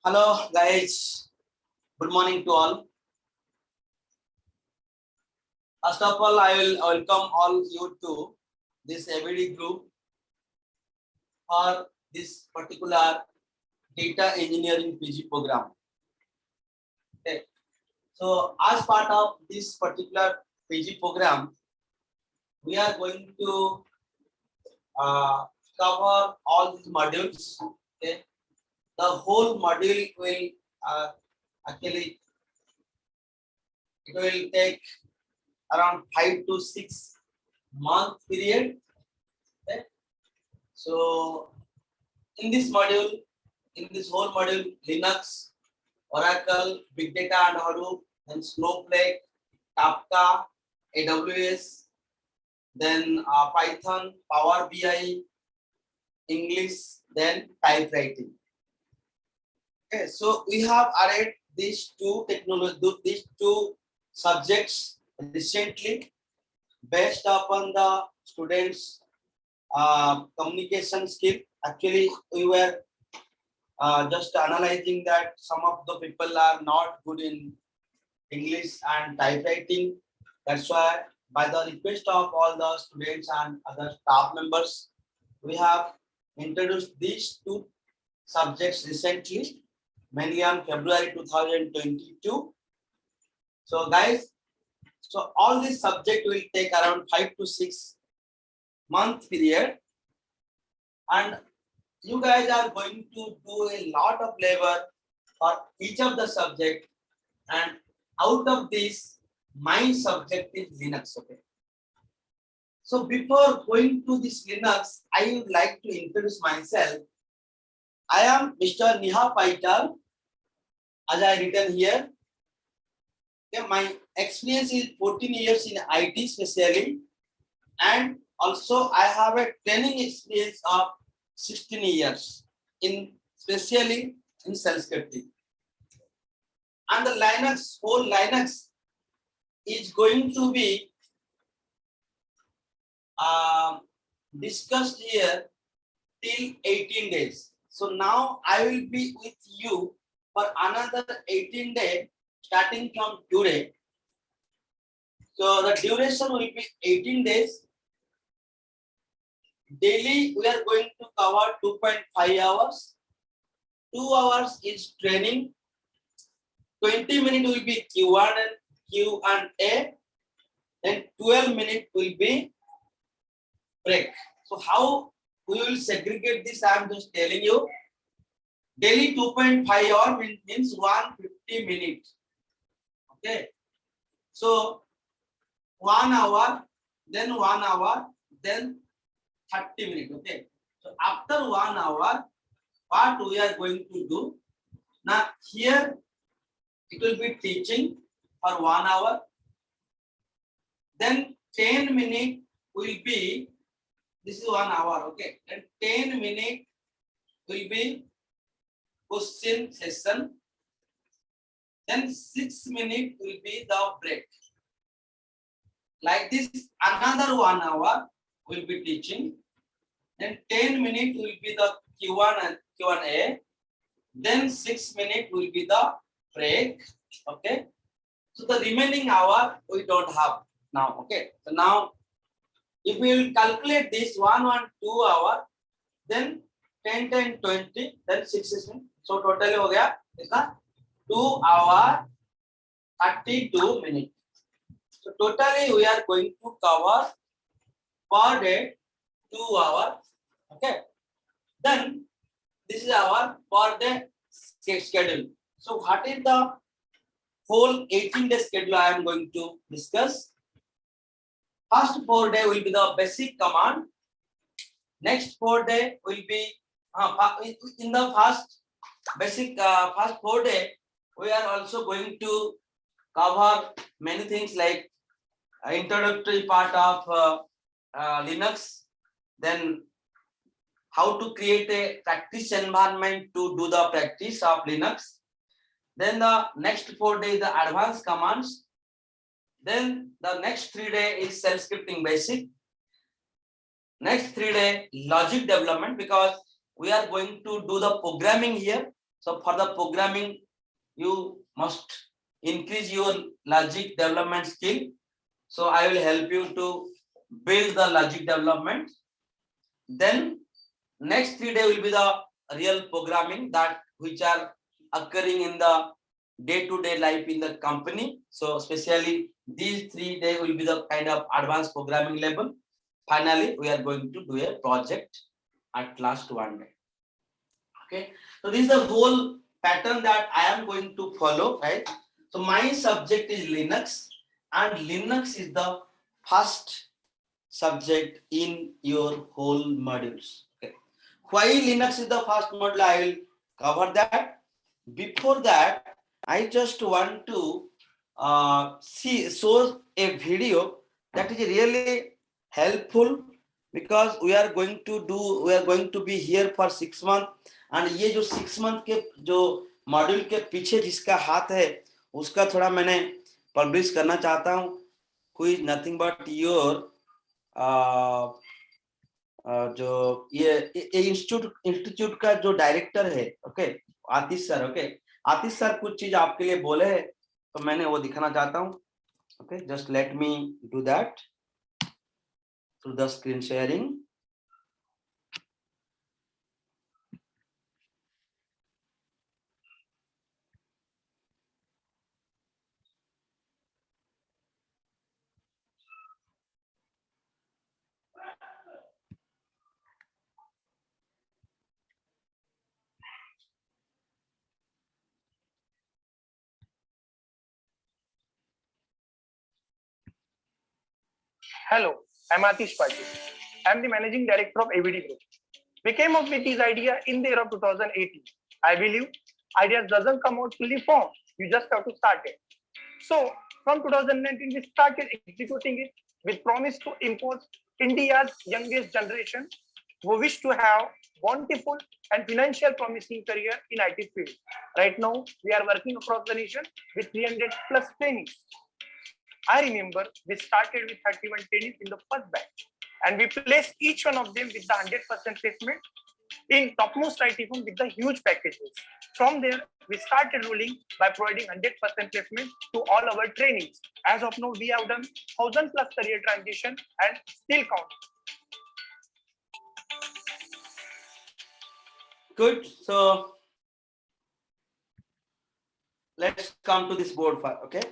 Hello guys, good morning to all. First of all, I will welcome all you to this ABD group for this particular data engineering PG program. Okay. So as part of this particular PG program, we are going to cover all these modules. Okay. The whole module will actually it will take around 5 to 6 month period. Okay. So in this whole module, Linux, Oracle, Big Data and Hadoop, then Snowflake, Kafka, AWS, then Python, Power BI, English, then typewriting. Okay, so we have added these two subjects recently based upon the students' communication skill. Actually, we were just analyzing that some of the people are not good in English and typewriting. That's why, by the request of all the students and other staff members, we have introduced these two subjects recently, mainly on February 2022. So guys, so all this subject will take around 5 to 6 month period, and you guys are going to do a lot of labor for each of the subject, and out of this, my subject is Linux. Okay. So before going to this Linux, I would like to introduce myself. I am Mr. Neha Paital, as I written here. Okay, my experience is 14 years in IT especially, and also I have a training experience of 16 years in especially in self-scripting. And the whole Linux is going to be discussed here till 18 days. So now I will be with you for another 18 days starting from today. So the duration will be 18 days. Daily we are going to cover 2.5 hours. 2 hours is training. 20 minutes will be Q&A. Then 12 minutes will be break. So how we will segregate this, I am just telling you. Daily 2.5 hour means 150 minutes. Okay. So 1 hour, then 1 hour, then 30 minutes. Okay. So after 1 hour, what we are going to do? Now here it will be teaching for 1 hour. Then 10 minutes will be, this is 1 hour. Okay. And 10 minutes will be question session. Then 6 minutes will be the break. Like this, another 1 hour will be teaching. Then 10 minutes will be the Q&A. Then 6 minutes will be the break. Okay. So the remaining hour we don't have now. Okay. So now, if we will calculate this 1 and 2 hour, then 10, 10, 20, then 6 session. So totally हो गया कितना 2 hour 32 minutes. So totally we are going to cover per day 2 hours. Okay. Then this is our per day schedule. So what is the whole 18-day schedule I am going to discuss? First 4 days will be the basic command. Next 4 days will be in the first 4 days we are also going to cover many things like introductory part of Linux, then how to create a practice environment to do the practice of Linux. Then the next 4 days the advanced commands. Then the next 3 days is self-scripting basic. Next 3 days logic development, because we are going to do the programming here. So for the programming, you must increase your logic development skill. So I will help you to build the logic development. Then next 3 days will be the real programming that which are occurring in the day-to-day life in the company. So especially these 3 days will be the kind of advanced programming level. Finally, we are going to do a project at last 1 day. Okay, so this is the whole pattern that I am going to follow, right? So my subject is Linux, and Linux is the first subject in your whole modules. Okay, why Linux is the first module? I will cover that. Before that, I just want to show a video that is really helpful, because we are going to be here for 6 months, and ये जो 6 month के जो module के पीछे जिसका हाथ है उसका थोड़ा मैंने पब्लिश करना चाहता हूँ. who is nothing but your जो ये इंस्टीट्यूट का जो डायरेक्टर है, ओके, आतिश सर. ओके, आतिश सर कुछ चीज आपके लिए बोले हैं, तो मैंने वो दिखाना चाहता हूँ. Okay, just let me do that through the screen sharing. Hello, I'm Atish Patil. I'm the managing director of AVD Group. We came up with this idea in the year of 2018. I believe ideas doesn't come out fully formed. You just have to start it. So from 2019, we started executing it with promise to impose India's youngest generation who wish to have bountiful and financial promising career in IT field. Right now, we are working across the nation with 300 plus trainings. I remember we started with 31 trainees in the first batch, and we placed each one of them with the 100% placement in topmost IT firm with the huge packages. From there, we started ruling by providing 100% placement to all our trainees. As of now, we have done 1,000 plus career transition and still count. Good. So let's come to this board file. Okay.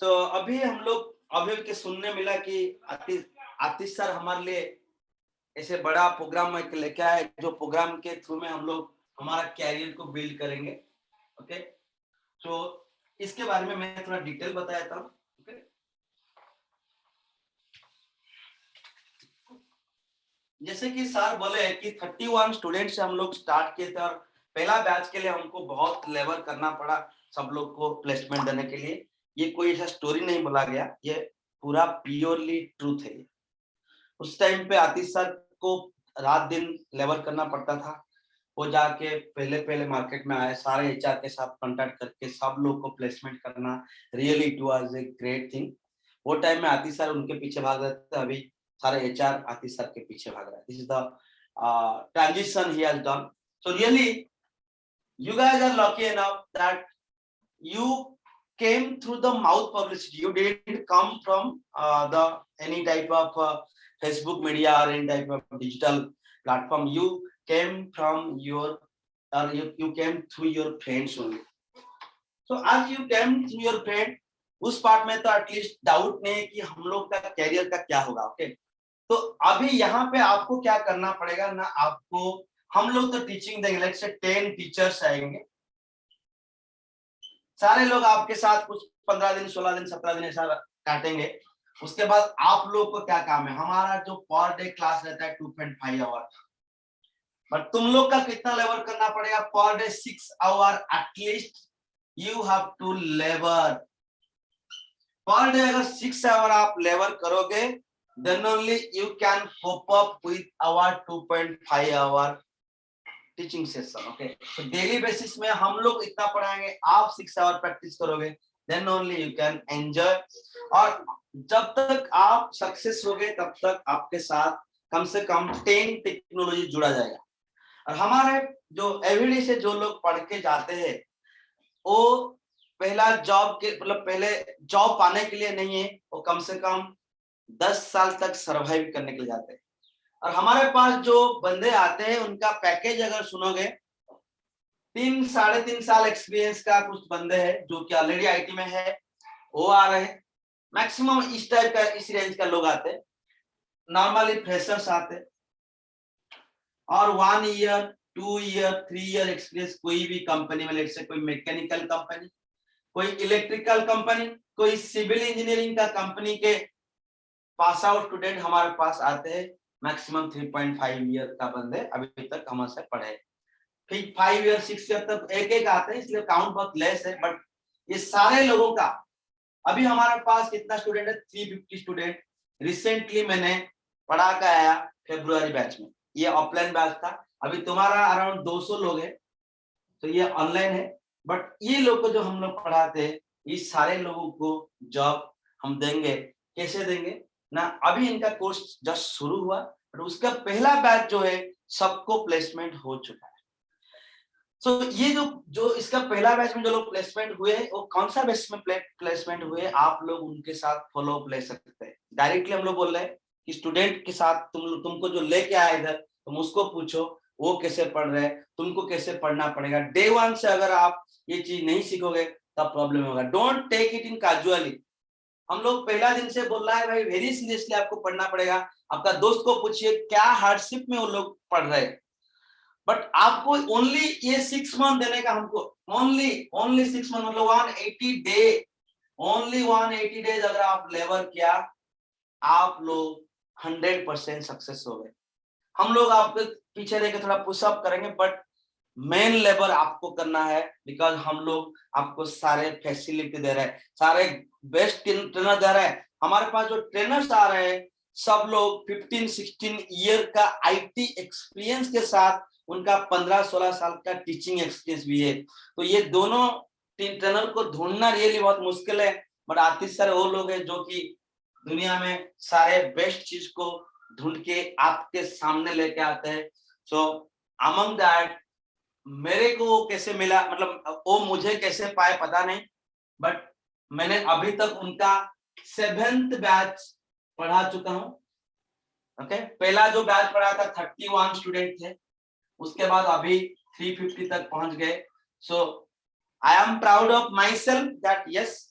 So अभी हम लोग अभी के सुनने मिला कि आतिश sir हमारे लिए ऐसे बड़ा प्रोग्राम लेके आए, जो प्रोग्राम के थ्रू में हम लोग हमारा कैरियर को बिल्ड करेंगे. ओके, तो इसके बारे में मैं थोड़ा डिटेल बताया था. ओके, जैसे कि सर बोले कि 31 स्टूडेंट से हम लोग स्टार्ट किए थे, और पहला बैच के लिए हमको बहुत लेबर करना पड़ा सब लोग को प्लेसमेंट देने के लिए. ये कोई ऐसा स्टोरी नहीं बोला गया, ये पूरा प्योरली ट्रूथ है. उस टाइम पे आतिश सर को रात दिन लेबर करना पड़ता था. वो जाके पहले मार्केट में आए, सारे एचआर के साथ कांटेक्ट करके सब लोग को प्लेसमेंट करना. Really it was a great thing. वो टाइम में आतिश सर उनके पीछे भाग रहे थे, अभी सारे एचआर आतिश सर के पीछे भाग रहे हैं. This is the transition he has done. So really you guys are lucky enough that you came through the mouth publicity. You didn't come from the any type of Facebook media or any type of digital platform. You came from your you came through your friends only. So as you came through your friend, उस part में तो at least doubt नहीं कि हम लोग का career का क्या होगा. ओके, तो अभी यहाँ पे आपको क्या करना पड़ेगा ना, आपको हम लोग तो टीचिंग देंगे. लेट्स से 10 टीचर्स आएंगे, सारे लोग आपके साथ कुछ 15 दिन 16 दिन 17 दिन ऐसा काटेंगे. उसके बाद आप लोग को क्या काम है, हमारा जो पर डे क्लास रहता है 2.5 आवर, बट तुम लोग का कितना लेबर करना पड़ेगा per day 6 hour at least. You have to labour per day. अगर 6 आवर आप लेबर करोगे, then only you can cope up with our 2.5 hour teaching session. Okay, तो डेली बेसिस में हम लोग इतना पढ़ाएंगे, आप 6 आवर प्रैक्टिस करोगे, then only you can enjoy. और जब तक आप सक्सेस होगे तब तक आपके साथ कम से कम 10 टेक्नोलॉजी जुड़ा जाएगा. और हमारे जो एवरीडे से जो लोग पढ़ के जाते हैं वो पहला जॉब के मतलब पहले जॉब पाने के लिए नहीं है, वो कम से कम 10 साल तक सरवाइव करने के लिए जाते हैं। और हमारे पास जो बंदे आते हैं उनका पैकेज अगर सुनोगे 3-3.5 साल एक्सपीरियंस का कुछ बंदे हैं जो कि ऑलरेडी आईटी में है, वो आ रहे हैं। मैक्सिमम इस टाइप का इस रेंज का लोग आते हैं। नॉर्मली फ्रेशर्स आते हैं और 1 ईयर 2 ईयर 3 ईयर एक्सपीरियंस कोई भी कंपनी में, लेट से कोई मैकेनिकल कंपनी, कोई इलेक्ट्रिकल कंपनी, कोई सिविल इंजीनियरिंग का कंपनी के पास आउट स्टूडेंट हमारे पास आते हैं। मैक्सिमम 3.5 ईयर का बंदे अभी तक हमसे पढ़े, फिर 5 ईयर 6 ईयर तक एक एक आते हैं, इसलिए काउंट बहुत लेस है। बट ये सारे लोगों का अभी हमारे पास कितना स्टूडेंट है, 350 स्टूडेंट रिसेंटली मैंने पढ़ा के आया फरवरी बैच में। ये ऑफलाइन बैच था, अभी तुम्हारा अराउंड 200 लोग है, तो ये ऑनलाइन है। बट ये लोग को जो हम लोग पढ़ाते हैं, इस सारे लोगों को जॉब हम देंगे। कैसे देंगे ना, अभी इनका कोर्स जस्ट शुरू हुआ, बट उसका पहला बैच जो है सबको प्लेसमेंट हो चुका है। सो ये जो इसका पहला बैच में जो लोग प्लेसमेंट हुए, वो कौन सा बैच में प्लेसमेंट हुए, आप लोग उनके साथ फॉलो अप ले सकते हैं। डायरेक्टली हम लोग बोल रहे हैं कि स्टूडेंट के साथ तुमको जो लेके आया इधर, तुम उसको पूछो वो कैसे पढ़ रहे हैं, तुमको कैसे पढ़ना पड़ेगा। डे 1 से अगर आप ये चीज नहीं सीखोगे तब प्रॉब्लम होगा। Don't take it in casually. हम लोग पहला दिन से बोल रहा है भाई वेरी सीरियसली आपको पढ़ना पड़ेगा। आपका दोस्त को पूछिए क्या हार्डशिप में वो लोग पढ़ रहे हैं। बट आपको ओनली ये 6 मंथ देने का, हमको ओनली 6 मंथ मतलब 180 डे, ओनली 180 डेज अगर आप लेबर किया, आप लोग 100% सक्सेस हो गए। हम लोग आपके पीछे रह के थोड़ा पुशअप करेंगे, बट मेन लेबर आपको करना है। बिकॉज हम लोग आपको सारे फैसिलिटी दे रहे हैं, सारे बेस्ट ट्रेनर दे रहे हैं। हमारे पास जो ट्रेनर्स आ रहे हैं सब लोग 15-16 ईयर का आईटी एक्सपीरियंस के साथ, उनका 15-16 साल का टीचिंग एक्सपीरियंस भी है। तो ये दोनों ट्रेनर को ढूंढना रियली बहुत मुश्किल है। बट आतिश सर वो लोग हैं जो कि दुनिया में सारे बेस्ट चीज को ढूंढ के आपके सामने लेके आते हैं। सो अमंग दैट मेरे को कैसे मिला, मतलब वो मुझे कैसे पाए पता नहीं, बट मैंने अभी तक उनका 7th बैच पढ़ा चुका हूं। ओके, पहला जो बैच पढ़ा था 31 स्टूडेंट थे, उसके बाद अभी 350 तक पहुंच गए। So I am proud of myself that yes,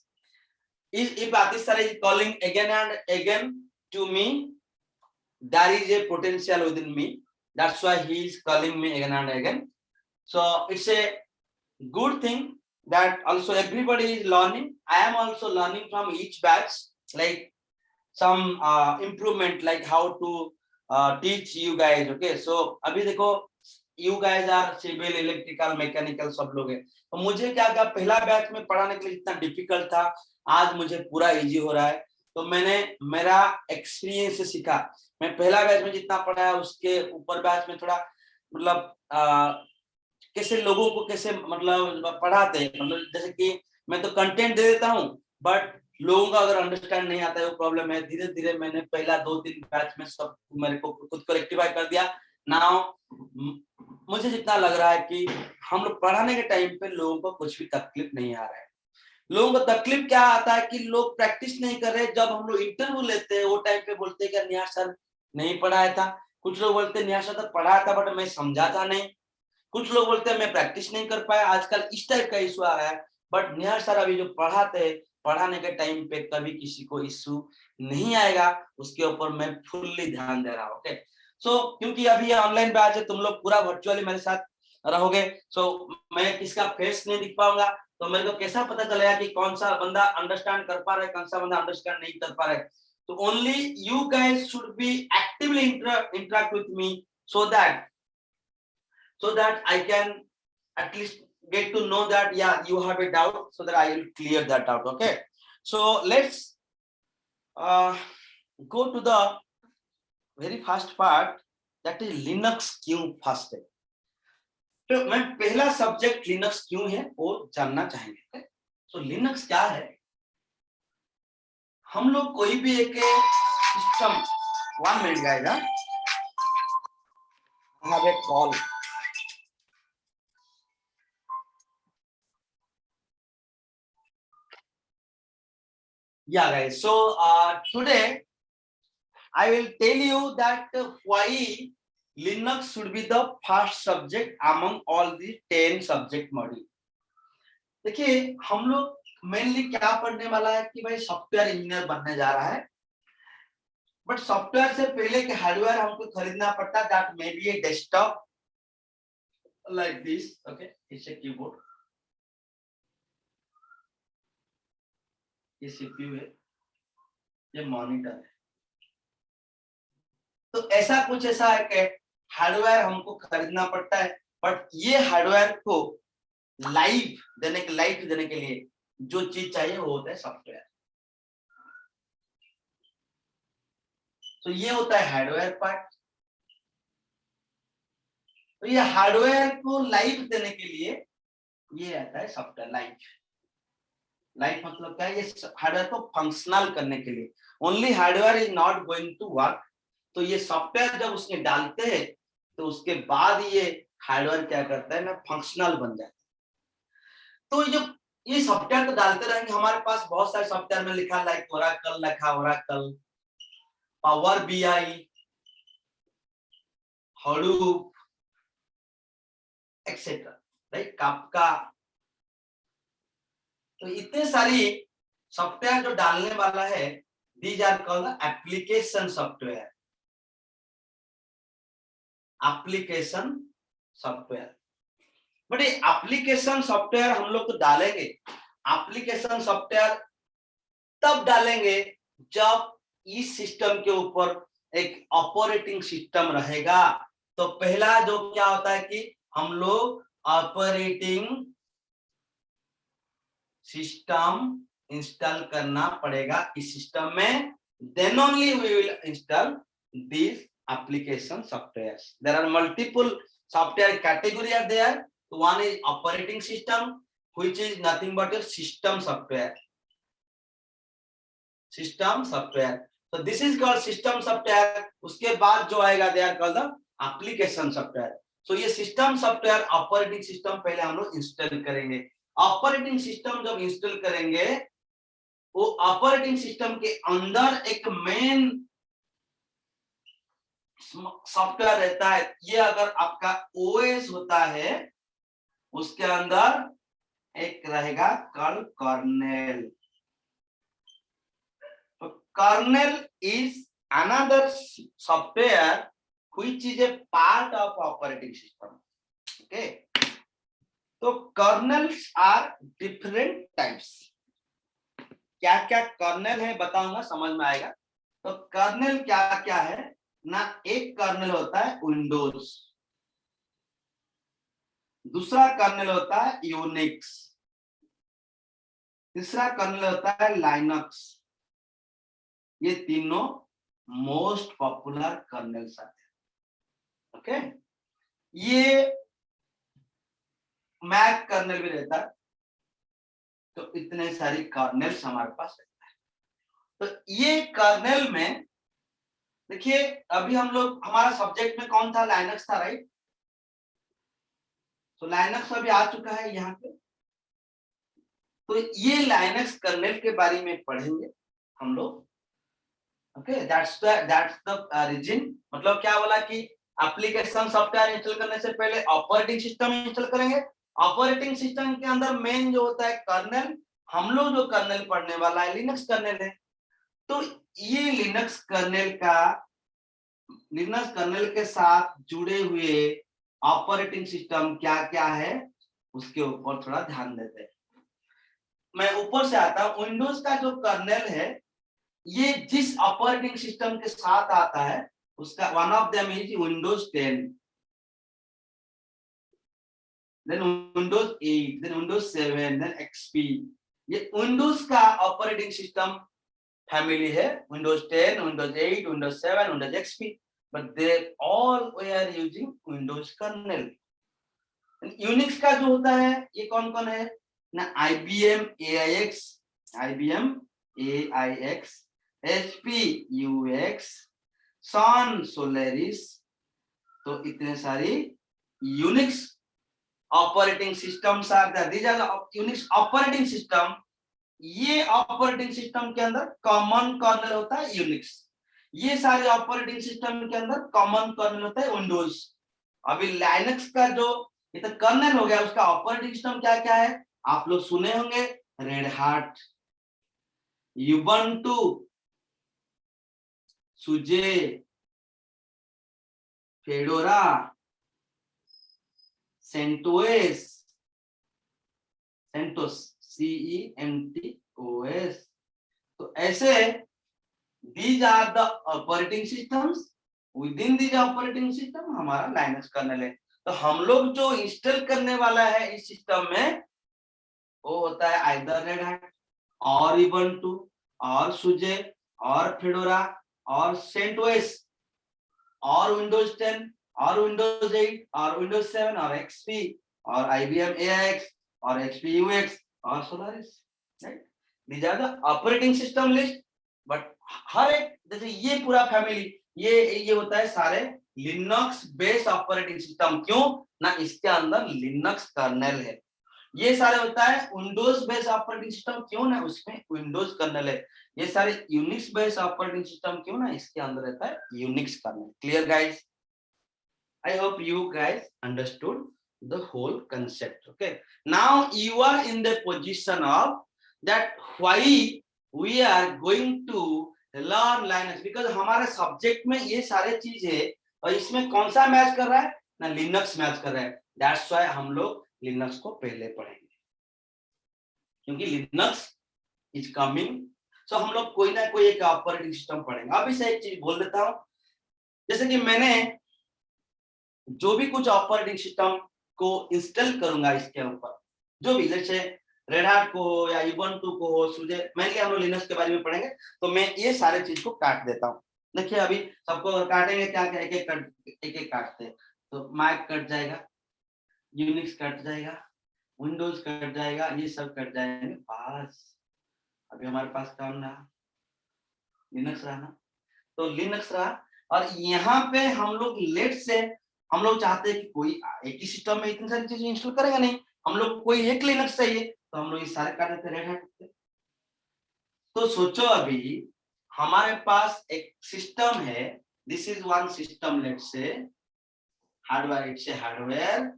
if Atish sir is calling again and again to me, there is a potential within me, that's why he is calling me again and again. So it's a good thing that also everybody is learning. I am also learning from each batch, like some improvement, like how to teach you guys. Okay, so अभी देखो you guys are civil, electrical, mechanical सब लोग हैं, तो मुझे क्या क्या पहला बैच में पढ़ाने के लिए जितना डिफिकल्ट था, आज मुझे पूरा इजी हो रहा है। तो मैंने मेरा एक्सपीरियंस से सीखा। मैं पहला बैच में जितना पढ़ाया उसके ऊपर बैच में थोड़ा मतलब कैसे लोगों को कैसे मतलब पढ़ाते हैं, मतलब जैसे कि मैं तो कंटेंट दे देता हूँ, बट लोगों का अगर अंडरस्टैंड नहीं आता है वो प्रॉब्लम है। धीरे धीरे मैंने पहला 2-3 बैच में सब मेरे को खुद को रेक्टिफाई कर दिया। नाउ मुझे जितना लग रहा है कि हम लोग पढ़ाने के टाइम पे लोगों को कुछ भी तकलीफ नहीं आ रहा है। लोगों को तकलीफ क्या आता है कि लोग प्रैक्टिस नहीं कर रहे। जब हम लोग इंटरव्यू लेते हैं वो टाइम पे बोलते हैं कि निहार सर नहीं पढ़ाया था, कुछ लोग बोलते हैं निहार सर तो पढ़ाया था बट मैं समझा था नहीं, कुछ लोग बोलते हैं मैं प्रैक्टिस नहीं कर पाया। आजकल इस टाइप का इशू आ रहा है। बट निहार सर अभी जो पढ़ाते हैं, पढ़ाने के टाइम पे कभी किसी को इशू नहीं आएगा, उसके ऊपर मैं फुल्ली ध्यान दे रहा हूँ। ओके, सो क्योंकि अभी ये ऑनलाइन बैच है, तुम लोग पूरा वर्चुअली मेरे साथ रहोगे, सो मैं किसका फेस नहीं दिख पाऊंगा, तो मेरे को कैसा पता चलेगा कि कौन सा बंदा अंडरस्टैंड कर पा रहा है, कौन सा बंदा अंडरस्टैंड नहीं कर पा रहा है। तो only you guys should be actively interact with me so that I can at least get to know that yeah you have a doubt, so that I will clear that doubt. Okay, so let's go to the very first part, that is Linux क्यों first है। तो मैं पहला subject Linux क्यों है वो जानना चाहेंगे। तो लिनक्स क्या है, हम लोग कोई भी एक system, 1 minute guys, I have a call, Yeah, guys. So today I will tell you that why Linux should be the first subject among all the 10 subject module. देखिए हम लोग मेनली क्या पढ़ने वाला है कि भाई सॉफ्टवेयर इंजीनियर बनने जा रहा है, बट सॉफ्टवेयर से पहले के हार्डवेयर हमको खरीदना पड़ता, that may be A desktop like this, okay, it's a keyboard, ये सीपीयू है, ये मॉनिटर है। तो ऐसा कुछ ऐसा है कि हार्डवेयर हमको खरीदना पड़ता है, बट ये हार्डवेयर को लाइफ देने के लिए जो चीज चाहिए वो होता है सॉफ्टवेयर। तो ये होता है हार्डवेयर पार्ट। तो ये हार्डवेयर को लाइफ देने के लिए ये आता है सॉफ्टवेयर। लाइफ मतलब क्या है? ये हार्डवेयर को फंक्शनल करने के लिए। Only hardware is not going to work. तो ये सॉफ्टवेयर जब उसमें डालते हैं तो उसके बाद ये हार्डवेयर क्या करता है ना, फंक्शनल बन जाता है। तो जब ये सॉफ्टवेयर तो डालते रहेंगे, हमारे पास बहुत सारे सॉफ्टवेयर में लिखा लाइक ओरेकल, लिखा Oracle, Power BI, Hadoop etcetera, right, Kafka. तो इतने सारी सॉफ्टवेयर जो डालने वाला है, these are called application software. Application software. But ये एप्लीकेशन सॉफ्टवेयर हम लोग तो डालेंगे, एप्लीकेशन सॉफ्टवेयर तब डालेंगे जब इस सिस्टम के ऊपर एक ऑपरेटिंग सिस्टम रहेगा। तो पहला जो क्या होता है कि हम लोग ऑपरेटिंग सिस्टम इंस्टॉल करना पड़ेगा इस सिस्टम में, then only we will install this application softwares. There are multiple software category are there. One is operating system, which is nothing but a system software. System software. So this is called system software. उसके बाद जो आएगा they are called the application software. So ये system software operating system पहले हम लोग install करेंगे। Operating system जब इंस्टॉल करेंगे, वो ऑपरेटिंग सिस्टम के अंदर एक मेन सॉफ्टवेयर रहता है। ये अगर आपका ओएस होता है, उसके अंदर एक रहेगा कर्नेल। तो kernel is another software which is a part of operating system. Okay, तो कर्नेल्स आर डिफरेंट टाइप्स। क्या क्या कर्नेल है बताऊंगा, समझ में आएगा। तो कर्नेल क्या क्या है ना, एक कर्नेल होता है विंडोज, दूसरा कर्नेल होता है यूनिक्स, तीसरा कर्नेल होता है लाइनक्स। ये तीनों मोस्ट पॉपुलर कर्नेल्स आते हैं। ओके, ये मैक कर्नेल भी रहता है। तो इतने सारी कर्नेल्स हमारे पास रहता है। तो ये कर्नेल में देखिए, अभी हम लोग हमारा सब्जेक्ट में कौन था, लाइनक्स था, राइट। तो लाइनक्स अभी आ चुका है यहाँ पे। तो ये लाइनक्स कर्नेल के बारे में पढ़ेंगे हम लोग। Okay, that's the reason. मतलब क्या बोला कि एप्लीकेशन सॉफ्टवेयर इंस्टॉल करने से पहले ऑपरेटिंग सिस्टम इंस्टॉल करेंगे। ऑपरेटिंग सिस्टम के अंदर मेन जो होता है कर्नेल, हम लोग जो कर्नेल पढ़ने वाला है लिनक्स कर्नेल है। तो ये लिनक्स कर्नेल के साथ जुड़े हुए ऑपरेटिंग सिस्टम क्या क्या है, उसके ऊपर थोड़ा ध्यान देते हैं। मैं ऊपर से आता हूं। विंडोज का जो कर्नेल है, ये जिस ऑपरेटिंग सिस्टम के साथ आता है उसका one of them is Windows 10, then Windows 8, then Windows 7, then XP. ये विंडोज का ऑपरेटिंग सिस्टम फैमिली है, Windows 10, Windows 8, Windows 7, Windows XP, but they all were using Windows kernel. Unix का जो होता है, ये कौन कौन है ना, IBM AIX, IBM AIX, HP UX, Sun Solaris। तो इतने सारी Unix operating systems are there. These are the Unix operating system ये ऑपरेटिंग सिस्टम के अंदर कॉमन कर्नल होता है यूनिक्स, ये सारे ऑपरेटिंग सिस्टम के अंदर कॉमन कर्नल होता है विंडोज। अभी लाइनक्स का जो ये तो कर्नल हो गया, उसका ऑपरेटिंग सिस्टम क्या क्या है आप लोग सुने होंगे, Red Hat, Ubuntu, SUSE, Fedora, CentOS, CentOS CENTOS। तो ऐसे these are the operating systems, within these operating system हमारा लाइनक्स कर्नल है। तो हम लोग जो इंस्टॉल करने वाला है इस सिस्टम में वो होता है आइदर रेड हैट और ubuntu और सुजे और फेडोरा और सेंटोस और विंडोज 10 और विंडोज 8 और विंडोज 7 और XP और IBM AIX और XP UX और Solaris, राइट? These are the operating system list, but हर एक जैसे ये पूरा फैमिली ये होता है सारे लिनक्स बेस्ड ऑपरेटिंग सिस्टम। क्यों ना, इसके अंदर लिनक्स कर्नल है। ये सारे होता है विंडोज बेस्ड ऑपरेटिंग सिस्टम, क्यों ना उसमें विंडोज कर्नल है। ये सारे यूनिक्स बेस्ड ऑपरेटिंग सिस्टम, क्यों ना इसके अंदर रहता है Unix kernel. Clear guys? I hope you guys understood the whole concept. Okay, now you are in the position of that why we are going to learn Linux, because हमारे subject में ये सारे चीज है और इसमें कौन सा मैच कर रहा है ना, लिनक्स मैच कर रहा है। दैट्स व्हाई हम लोग लिनक्स को पहले पढ़ेंगे, क्योंकि लिनक्स इज कमिंग। सो हम लोग कोई ना कोई एक ऑपरेटिंग सिस्टम पढ़ेंगे। अब इसे एक चीज बोल देता हूं, जैसे कि मैंने जो भी कुछ ऑपरेटिंग सिस्टम को इंस्टॉल करूंगा इसके ऊपर, जो भी जैसे रेड हार्ट को हो या ubuntu को हो, सुजे, मेनली हम लोग लिनक्स के बारे में पढ़ेंगे, तो मैं ये सारे चीज को काट देता हूँ। देखिए अभी सबको काटेंगे क्या क्या, एक एक काटते हैं तो मैक कट जाएगा, यूनिक्स कट जाएगा, विंडोज कट जाएगा, ये सब कट जाएंगे। बस अभी हमारे पास कौन रहा, लिनक्स रहा ना, तो लिनक्स रहा। और यहाँ पे हम लोग लेट से हम लोग चाहते हैं कि कोई एक ही सिस्टम में इतनी सारी चीजें इंस्टॉल करेगा नहीं, हम लोग कोई एक लिनक्स चाहिए, तो हम लोग ये सारे काट देते रेड हैट पे। तो सोचो अभी हमारे पास एक सिस्टम है, this is one system, let say hardware, it's a hardware,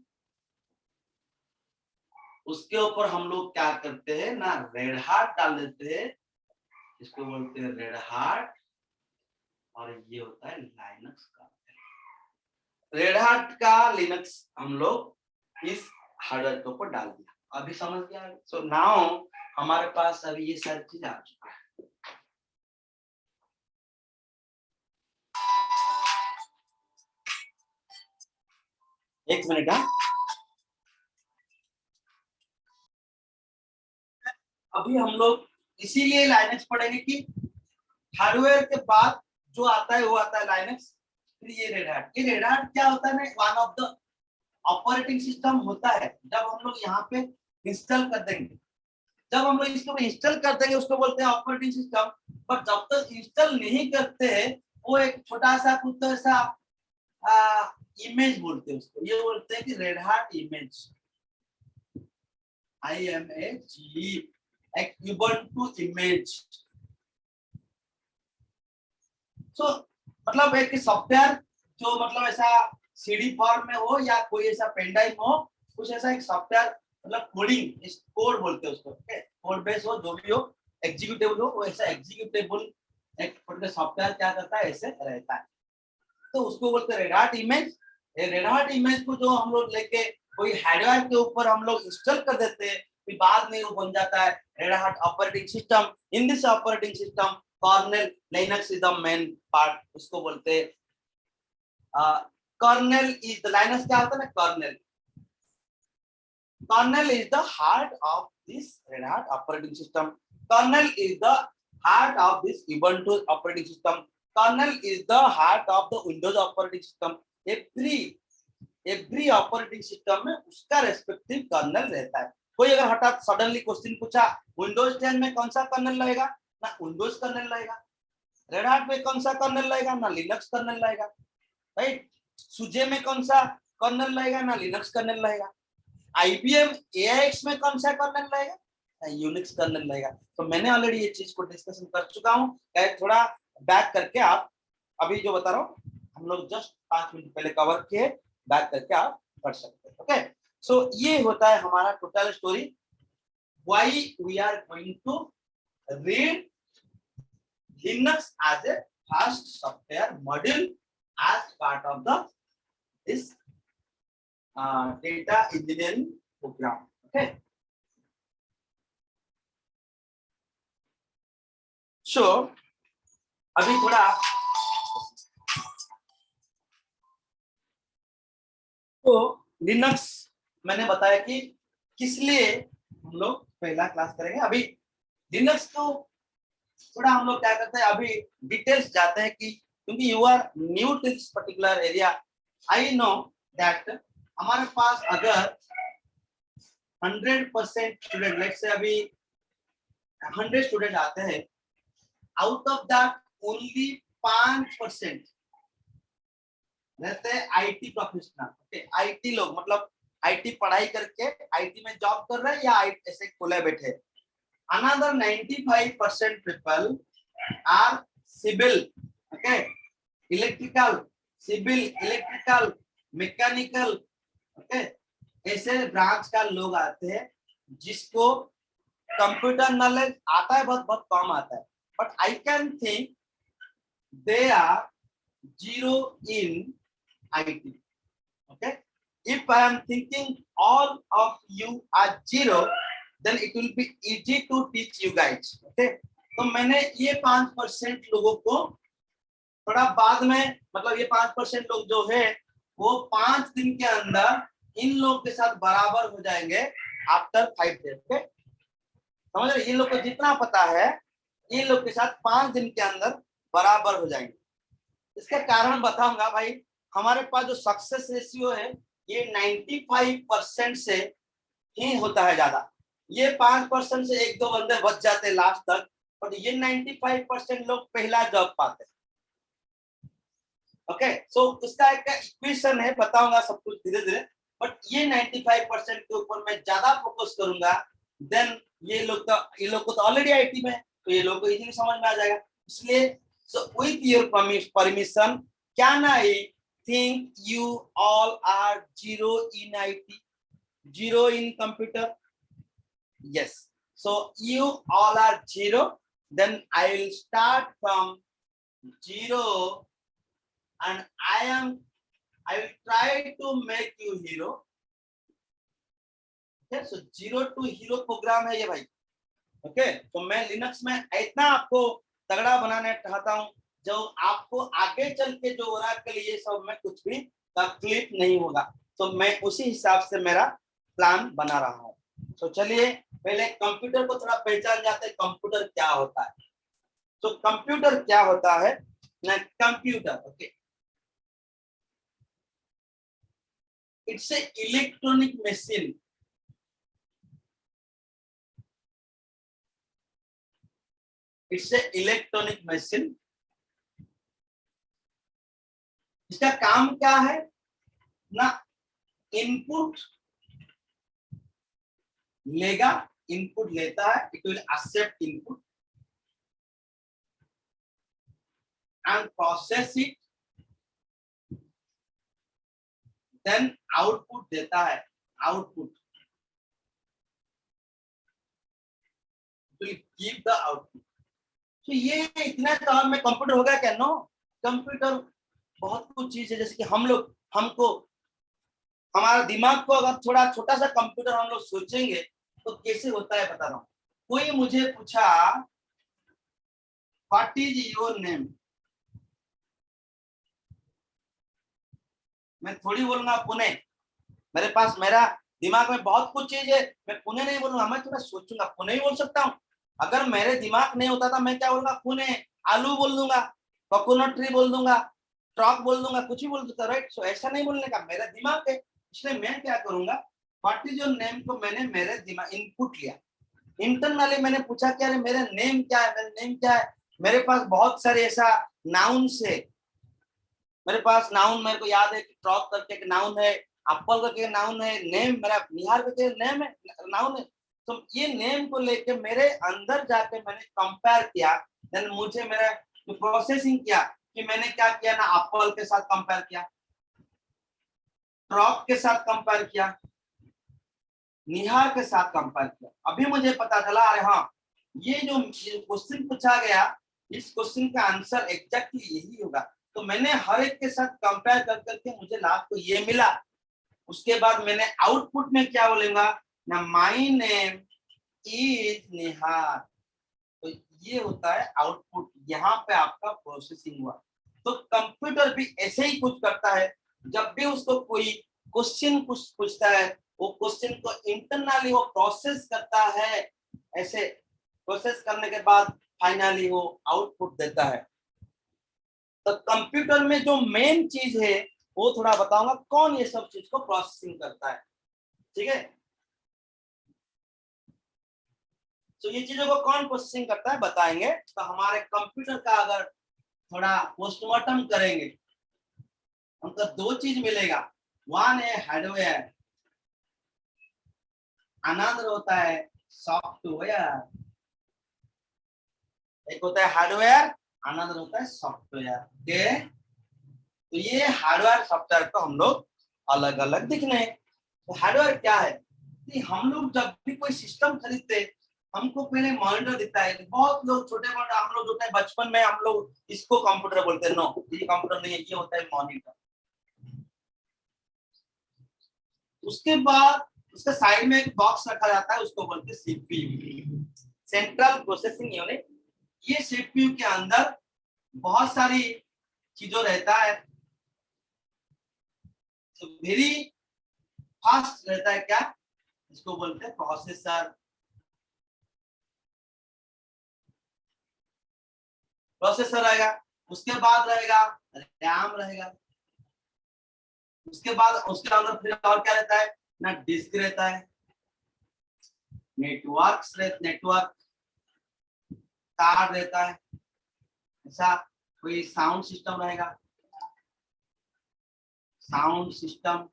उसके ऊपर हम लोग क्या करते हैं ना, रेड हार्ट डाल देते हैं, इसको बोलते हैं रेड हार्ट, और ये होता है लाइनक्स का। रेड हार्ट का लिनक्स हम लोग इस हार्डवेयर के ऊपर डाल दिया। अभी समझ गया? सो नाउ हमारे पास अभी ये सारी चीज आ चुका है। एक मिनट, अभी हम लोग इसीलिए लाइनक्स पढ़ेंगे कि हार्डवेयर के बाद जो आता है वो आता है लाइनक्स, फिर ये रेड हैट। ये रेड हैट क्या होता है ना, one of the operating system होता है। जब हम लोग यहाँ पे इंस्टॉल कर देंगे, जब हम लोग इसको इंस्टॉल कर देंगे उसको बोलते हैं ऑपरेटिंग सिस्टम। पर जब तक इंस्टॉल नहीं करते हैं वो एक छोटा सा कुछ ऐसा इमेज बोलते हैं उसको, ये बोलते हैं कि रेड हार्ट इमेज, IMAGE, एक ubuntu इमेज। सो मतलब एक सॉफ्टवेयर जो मतलब ऐसा CD फॉर्म में हो या कोई ऐसा पेन ड्राइव हो, कुछ ऐसा एक सॉफ्टवेयर, मतलब कोडिंग, इस कोड बोलते हैं उसको, कोड बेस हो, जो भी हो, एग्जीक्यूटेबल हो, वो ऐसा एग्जीक्यूटेबल एक पर्टिकुलर सॉफ्टवेयर क्या करता है, ऐसे रहता है, तो उसको बोलते हैं red heart image. Red heart image को जो हम लोग लेके कोई हार्डवेयर के ऊपर हम लोग इंस्टॉल कर देते हैं, फिर बाद में वो बन जाता है red heart operating system. In this operating system kernel Linux is the main part, उसको बोलते हैं कर्नेल इज द लिनक्स। क्या होता है ना, kernel, kernel is the heart of this red heart operating system, kernel is the heart of this ubuntu operating system, kernel is the heart of the Windows operating system. Every operating system में उसका respective kernel रहता है। कोई अगर हठात suddenly question पूछा Windows 10 में कौन सा कर्नेल रहेगा, ना विंडोज कर्नेल रहेगा, रेड हार्ट में कौन सा कर्नेल रहेगा, ना लिनक्स कर्नेल रहेगा, राइट? सुजे में कौन सा कर्नेल रहेगा, ना लिनक्स कर्नेल रहेगा। IBM AIX में कौन सा कर्नेल रहेगा, यूनिक्स कर्नल रहेगा। तो मैंने ऑलरेडी ये चीज को डिस्कशन कर चुका हूँ, थोड़ा बैक करके आप अभी जो बता रहा हूँ हम लोग जस्ट 5 मिनट पहले कवर किए, बैक करके आप पढ़ सकते हैं। ओके, सो ये होता है हमारा total story, why we are going to read Linux as a first software module as part of this data engineering program. Okay, so अभी थोड़ा तो लिनक्स मैंने बताया कि किस लिए हम लोग पहला क्लास करेंगे। अभी लिनक्स तो थोड़ा हम लोग क्या करते हैं, अभी डिटेल्स जाते हैं कि क्योंकि you are new to this particular area, I know that हमारे पास अगर 100% स्टूडेंट, लेट्स से अभी 100 स्टूडेंट आते हैं, आउट ऑफ दैट ओनली 5% रहते हैं आईटी प्रोफेशनल। ओके, आईटी लोग मतलब आईटी पढ़ाई करके आईटी में जॉब कर रहे हैं या ऐसे खुले बैठे। Another 95% people are civil, okay, electrical, civil, electrical, mechanical, okay, ऐसे ब्रांच का लोग आते हैं जिसको कंप्यूटर नॉलेज आता है, बहुत बहुत कम आता है, but I can think they are zero in IT. Okay, if I am thinking all of you are zero, then it will be easy to teach you guys. Okay, तो मैंने ये 5% लोगों को थोड़ा बाद में, मतलब ये 5% लोग जो है वो 5 दिन के अंदर इन लोग के साथ बराबर हो जाएंगे आफ्टर 5 days. Okay, समझ रहे, इन लोग को जितना पता है इन लोग के साथ 5 दिन के अंदर बराबर हो जाएंगे। इसका कारण बताऊंगा भाई, हमारे पास जो सक्सेस रेशियो है ये 95% से ही होता है ज्यादा। ये 5% से एक दो बंदे बच जाते हैं लास्ट तक, बट ये 95% लोग पहला जॉब पाते हैं। ओके, सो उसका एक इक्वेशन है, बताऊंगा सब कुछ धीरे धीरे, बट ये 95% के ऊपर मैं ज्यादा फोकस करूंगा। देन ये लोग को तो ऑलरेडी आईटी में, तो ये लोग को इजीली समझ में आ जाएगा। इसलिए so with your permission, can I think you all are zero in IT, zero in computer? Yes, so you all are zero, then I will start from zero and I will try to make you hero. Okay, so zero to hero program है ये भाई। okay, तो मैं Linux में इतना आपको तगड़ा बनाने चाहता हूँ जो आपको आगे चल के जो ओरेकल ये सब में कुछ भी तकलीफ नहीं होगा। तो मैं उसी हिसाब से मेरा प्लान बना रहा हूँ। तो चलिए पहले कंप्यूटर को थोड़ा पहचान जाते हैं, कंप्यूटर क्या होता है। तो कंप्यूटर क्या होता है ना, computer, okay, it's a electronic machine. It's a electronic machine. इसका काम क्या है ना, इनपुट लेगा, इनपुट लेता है, it will accept input and process it, then output देता है, output will give the output. तो ये इतना काम में कंप्यूटर होगा क्या? नो, कंप्यूटर बहुत कुछ चीज है। जैसे कि हमको हमारा दिमाग को अगर थोड़ा छोटा सा कंप्यूटर हम लोग सोचेंगे तो कैसे होता है बता रहा हूँ। कोई मुझे पूछा व्हाट इज योर नेम, मैं थोड़ी बोलूंगा पुणे। मेरे पास मेरा दिमाग में बहुत कुछ चीज है, मैं पुणे नहीं बोलूंगा, मैं थोड़ा सोचूंगा, पुणे ही बोल सकता हूँ। अगर मेरे दिमाग नहीं होता था मैं क्या बोलूंगा, पुणे, आलू बोल दूंगा, कोकोनट ट्री बोल दूंगा, ट्रक बोल दूंगा, कुछ ही बोल दूंगा, राइट। सो ऐसा नहीं बोलने का, मेरा दिमाग है, इसलिए मैं क्या करूंगा, व्हाट इज योर नेम को मैंने मेरे दिमाग इनपुट लिया। इंटरनली मैंने पूछा कि अरे मेरा नेम क्या है, मेरा नेम क्या है। मेरे पास बहुत सारे ऐसा नाउन्स है, मेरे पास नाउन मेरे को याद है कि ट्रक करके एक नाउन है, एप्पल करके नाउन है, नेम मेरा निहार करके नेम है, नाउन है। तो ये नेम को लेके मेरे अंदर जाके मैंने कंपेयर किया, देन मुझे मेरा प्रोसेसिंग किया कि मैंने क्या किया ना, एप्पल के साथ कंपेयर किया, ट्रक के साथ कंपेयर किया, निहार के साथ कंपेयर किया। अभी मुझे पता चला अरे हाँ, ये जो क्वेश्चन पूछा गया, इस क्वेश्चन का आंसर एग्जैक्टली यही होगा। तो मैंने हर एक के साथ कंपेयर कर करके मुझे लास्ट को ये मिला। उसके बाद मैंने आउटपुट में क्या बोलूंगा ना, माय नेम इज निहार। तो ये होता है आउटपुट, यहाँ पे आपका प्रोसेसिंग हुआ। तो कंप्यूटर भी ऐसे ही कुछ करता है, जब भी उसको कोई क्वेश्चन पूछता है, वो क्वेश्चन को इंटरनली वो प्रोसेस करता है, ऐसे प्रोसेस करने के बाद फाइनली वो आउटपुट देता है। तो कंप्यूटर में जो मेन चीज है वो थोड़ा बताऊंगा, कौन ये सब चीज को प्रोसेसिंग करता है, ठीक है। तो ये चीजों को कौन प्रोसेसिंग करता है बताएंगे। तो हमारे कंप्यूटर का अगर थोड़ा पोस्टमार्टम करेंगे, हमको दो चीज मिलेगा। वन है हार्डवेयर, अनदर होता है सॉफ्टवेयर। एक होता है हार्डवेयर, अनदर होता है सॉफ्टवेयर। ओके, तो ये हार्डवेयर सॉफ्टवेयर को हम लोग अलग अलग दिखने। तो हार्डवेयर क्या है कि हम लोग जब भी कोई सिस्टम खरीदते, हमको पहले मॉनिटर दिखता है। बहुत लोग छोटे मोटे, हम लोग होते हैं बचपन में, हम लोग इसको कंप्यूटर बोलते हैं। नो, ये कंप्यूटर नहीं है, ये होता है मॉनिटर। उसके बाद उसके साइड में एक बॉक्स रखा जाता है, उसको बोलते हैं सीपीयू, सेंट्रल प्रोसेसिंग यूनिट। ये सीपीयू के अंदर बहुत सारी चीजों रहता है। तो वेरी फास्ट रहता है, क्या इसको बोलते हैं प्रोसेसर। प्रोसेसर रहेगा, उसके बाद रहेगा रैम रहेगा, उसके बाद उसके अंदर फिर और क्या रहता है ना, डिस्क रहता है, नेटवर्क कार्ड रहता है, ऐसा कोई साउंड सिस्टम रहेगा, sound system,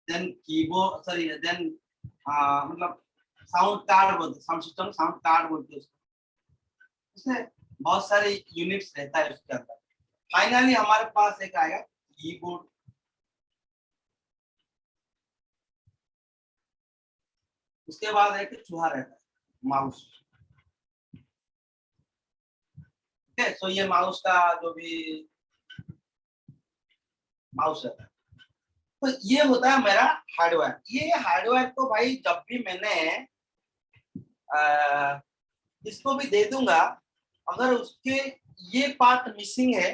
then keyboard, sorry then मतलब साउंड कार्ड बोलते, साउंड सिस्टम साउंड कार्ड बोलते हैं उसको। उसमें बहुत सारे यूनिट्स रहता है उसके अंदर। फाइनली हमारे पास एक आएगा कीबोर्ड, उसके बाद एक चूहा रहता है माउस। ठीक है, तो ये माउस का जो भी माउस रहता है, तो ये होता है मेरा हार्डवेयर। ये हार्डवेयर को भाई जब भी मैंने इसको भी दे दूंगा, अगर उसके ये पार्ट मिसिंग है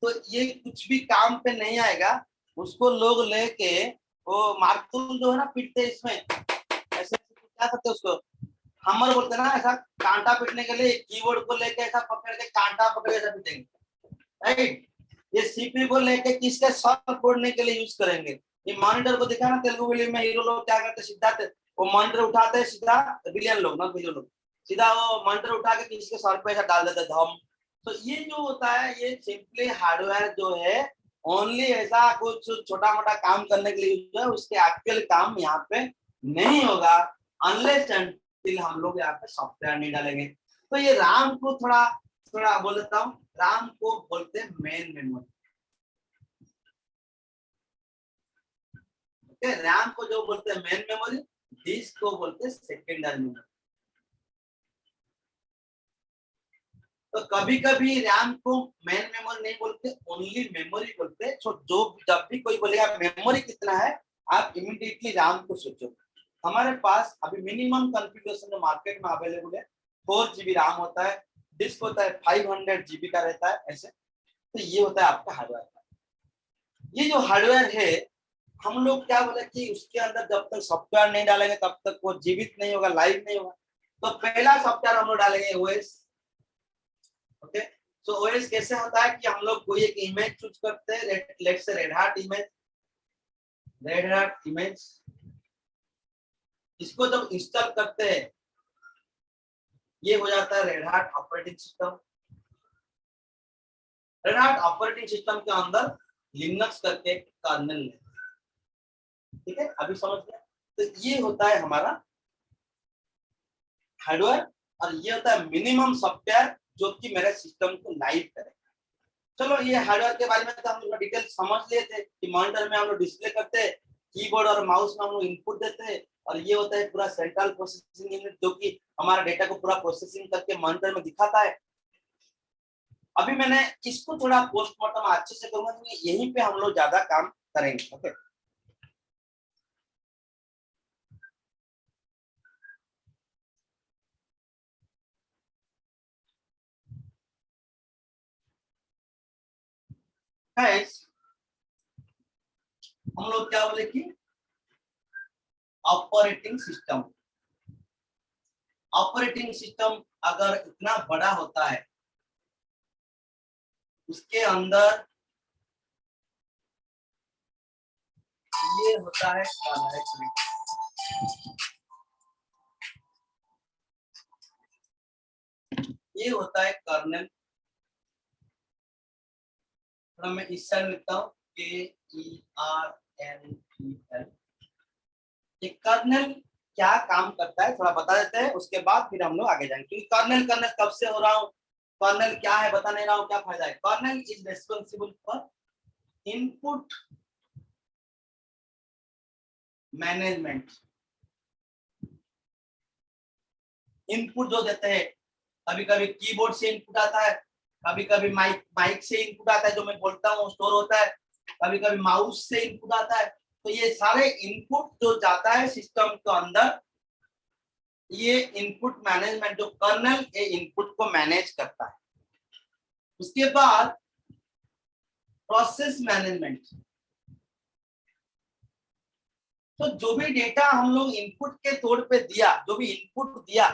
तो ये कुछ भी काम पे नहीं आएगा। उसको लोग लेके वो मार्तुल जो है ना पीटते इसमें, ऐसे क्या करते उसको हमर बोलते ना, ऐसा कांटा पीटने के लिए कीबोर्ड को लेके ऐसा पकड़ के कांटा पकड़ के ऐसा पीटेंगे, राइट। ये सीपीयू को लेके किसके सर फोड़ने के लिए यूज करेंगे। ये मॉनिटर को देखा ना, तेलुगु फिल्म में हीरो लोग क्या करते, सीधा वो मॉनिटर उठाते हैं, सीधा विलियन लोग ना, हीरो लोग सीधा वो मॉनिटर उठा के किसी के सर पे ऐसा डाल देते धम। तो ये जो होता है, ये सिंपली हार्डवेयर जो है ओनली ऐसा कुछ छोटा मोटा काम करने के लिए जो है, उसके एक्चुअल काम यहाँ पे नहीं होगा अनलेस अनटिल हम लोग यहाँ पे सॉफ्टवेयर नहीं डालेंगे। तो ये राम को थोड़ा थोड़ा बोल देता हूँ, राम को बोलते हैं मेन मेमोरी। रैम को जो बोलते हैं मेन मेमोरी, डिस्क को बोलते हैं सेकेंडरी मेमोरी। तो कभी कभी रैम को मेन मेमोरी नहीं बोलते, ओनली मेमोरी बोलते हैं। तो जो जब भी कोई बोलेगा मेमोरी कितना है, आप इमीडिएटली रैम को सोचो। हमारे पास अभी मिनिमम कॉन्फ़िगरेशन जो मार्केट में अवेलेबल है 4 GB रैम होता है, डिस्क होता है 500 GB का रहता है ऐसे। तो ये होता है आपका हार्डवेयर। ये जो हार्डवेयर है, हम लोग क्या बोले कि उसके अंदर जब तक सॉफ्टवेयर नहीं डालेंगे तब तक वो जीवित नहीं होगा, लाइव नहीं होगा। तो पहला सॉफ्टवेयर हम लोग डालेंगे ओएस। ओके, सो ओएस कैसे होता है कि हम लोग कोई एक इमेज चूज करते हैं, let's say red heart image. इसको जब इंस्टॉल करते हैं, ये हो जाता है red heart operating system. Red heart operating system के अंदर लिनक्स करके कर्नेल है, ठीक है, अभी समझ गया। तो ये होता है हमारा हार्डवेयर, और ये होता है मिनिमम सॉफ्टवेयर जो कि मेरे सिस्टम को लाइव करे। चलो ये हार्डवेयर के बारे में तो हम लोग डिटेल समझ लिए थे कि मॉनिटर में हम लोग डिस्प्ले करते हैं, कीबोर्ड और माउस में हम लोग इनपुट देते हैं, और ये होता है पूरा सेंट्रल प्रोसेसिंग यूनिट जो कि हमारा डेटा को पूरा प्रोसेसिंग करके मॉनिटर में दिखाता है। अभी मैंने इसको थोड़ा पोस्टमार्टम अच्छे से करूंगा, यहीं पे हम लोग ज्यादा काम करेंगे। ओके, हम लोग क्या बोले कि ऑपरेटिंग सिस्टम, ऑपरेटिंग सिस्टम अगर इतना बड़ा होता है, उसके अंदर ये होता है ये होता है कर्नेल। तो मैं इस साइड लिखता हूँ KERNEL। ये कर्नेल क्या काम करता है थोड़ा बता देते हैं, उसके बाद फिर हम लोग आगे जाएंगे। क्योंकि कर्नेल कर्नेल कब से हो रहा हूँ, कर्नेल क्या है बता नहीं रहा हूँ, क्या फायदा है। Kernel is responsible for input management. Input जो देते हैं, कभी कभी कीबोर्ड से इनपुट आता है, कभी कभी माइक से इनपुट आता है, जो मैं बोलता हूँ स्टोर होता है, कभी कभी माउस से इनपुट आता है। तो ये सारे इनपुट जो जाता है सिस्टम के अंदर, ये इनपुट मैनेजमेंट जो कर्नल ये इनपुट को मैनेज करता है। उसके बाद प्रोसेस मैनेजमेंट। तो जो भी डेटा हम लोग इनपुट के तौर पे दिया, जो भी इनपुट दिया,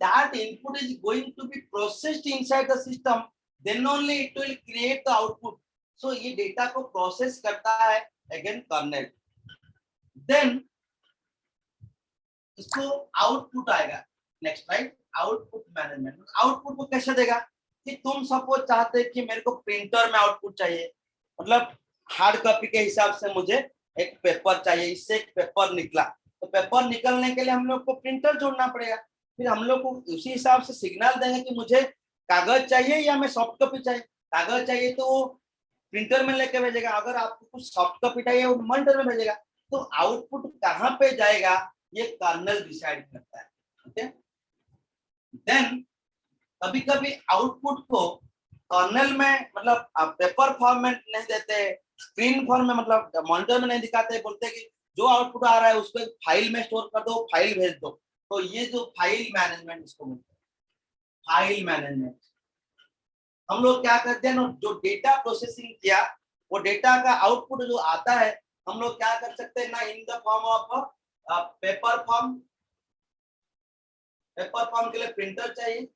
that input is going to be processed inside the system, then only it will create the output. So ये डेटा को प्रोसेस करता है अगेन कर्नेल, देन इसको आउटपुट आएगा। Next right, output management. Output को कैसे देगा कि तुम सपोज चाहते कि मेरे को प्रिंटर में आउटपुट चाहिए, मतलब हार्ड कॉपी के हिसाब से मुझे एक पेपर चाहिए, इससे एक पेपर निकला, तो पेपर निकलने के लिए हम लोग को प्रिंटर जोड़ना पड़ेगा। फिर हम लोग को उसी हिसाब से सिग्नल देंगे कि मुझे कागज चाहिए या मैं सॉफ्ट कॉपी चाहिए। कागज चाहिए तो वो प्रिंटर में लेके भेजेगा, अगर आपको कुछ सॉफ्ट कॉपी चाहिए वो मॉनिटर में भेजेगा। तो आउटपुट कहाँ पे जाएगा ये कर्नल डिसाइड करता है। ओके, देन कभी कभी आउटपुट को कर्नल में मतलब पेपर फॉर्म में नहीं देते, स्क्रीन फॉर्म में मतलब मॉनिटर में नहीं दिखाते, बोलते कि जो आउटपुट आ रहा है उसको एक फाइल में स्टोर कर दो, फाइल भेज दो। तो ये जो फाइल मैनेजमेंट इसको मिलता है, फाइल मैनेजमेंट। हम लोग क्या करते हैं ना, जो डेटा प्रोसेसिंग किया वो डेटा का आउटपुट जो आता है, हम लोग क्या कर सकते हैं ना, in the form of paper form. Paper form के लिए प्रिंटर चाहिए।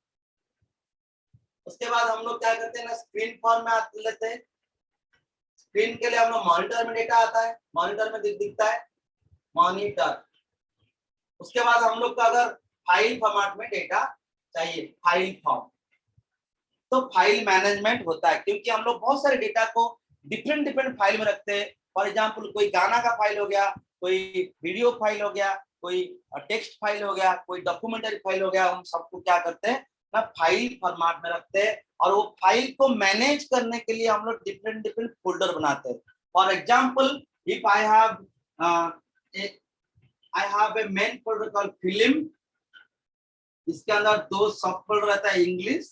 उसके बाद हम लोग क्या करते हैं ना, स्क्रीन फॉर्म में लेते हैं। स्क्रीन के लिए हम लोग मॉनिटर में डेटा आता है, मॉनिटर में दिखता है मॉनिटर। उसके बाद हम लोग का अगर फाइल फॉर्मेट में डेटा चाहिए, फाइल फॉर्म, तो फाइल मैनेजमेंट होता है। क्योंकि हम लोग बहुत सारे डेटा को डिफरेंट डिफरेंट फाइल में रखते हैं। फॉर एग्जांपल कोई गाना का फाइल हो गया, कोई वीडियो फाइल हो गया, कोई टेक्स्ट फाइल हो गया, कोई डॉक्यूमेंटरी फाइल हो गया, हम सबको क्या करते हैं ना फाइल फॉर्मेट में रखते हैं। और वो फाइल को मैनेज करने के लिए हम लोग डिफरेंट डिफरेंट फोल्डर बनाते हैं। For example if I have a main folder called film, इसके अंदर दो सब फोल्डर रहता है, इंग्लिश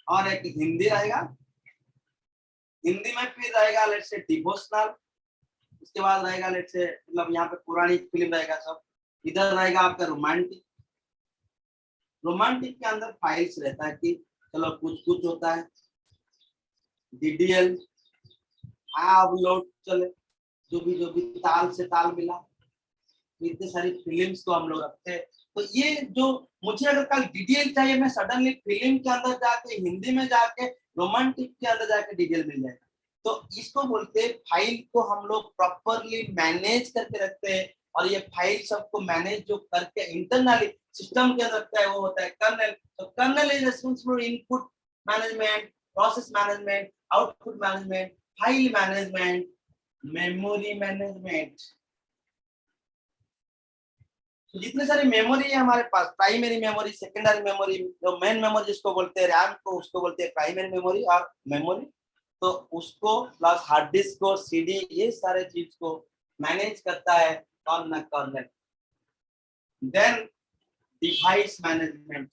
और एक हिंदी रहेगा। हिंदी में फिर रहेगा लेट्स से डिवोशनल, उसके बाद रहेगा लेट्स से मतलब यहाँ पे पुरानी फिल्म रहेगा सब। इधर रहेगा आपका रोमांटिक। रोमांटिक के अंदर फाइल्स रहता है कि चलो कुछ कुछ होता है DDL, अपलोड, चले जो भी ताल से ताल मिला, इतने सारी फिल्म्स को हम लोग रखते हैं। तो ये जो मुझे अगर कल DDL चाहिए, मैं सडनली फिल्म के अंदर जाके हिंदी में जाके रोमांटिक के अंदर जाके DDL मिल जाएगा। तो इसको बोलते हैं फाइल को हम लोग प्रॉपरली मैनेज करके रखते हैं। और ये फाइल सबको मैनेज जो करके इंटरनली सिस्टम के अंदर रखता है वो होता है कर्नल। तो kernel is responsible input management, process management, output management, file management, memory management, तो जितने सारे मेमोरी है हमारे पास, प्राइमरी मेमोरी, सेकेंडरी मेमोरी, जो मेन मेमोरी जिसको बोलते हैं रैम को, उसको बोलते हैं प्राइमरी मेमोरी और मेमोरी, तो उसको प्लस हार्ड डिस्क को, सीडी, ये सारे चीज को मैनेज करता है कौन ना, कर्नल। Then device management.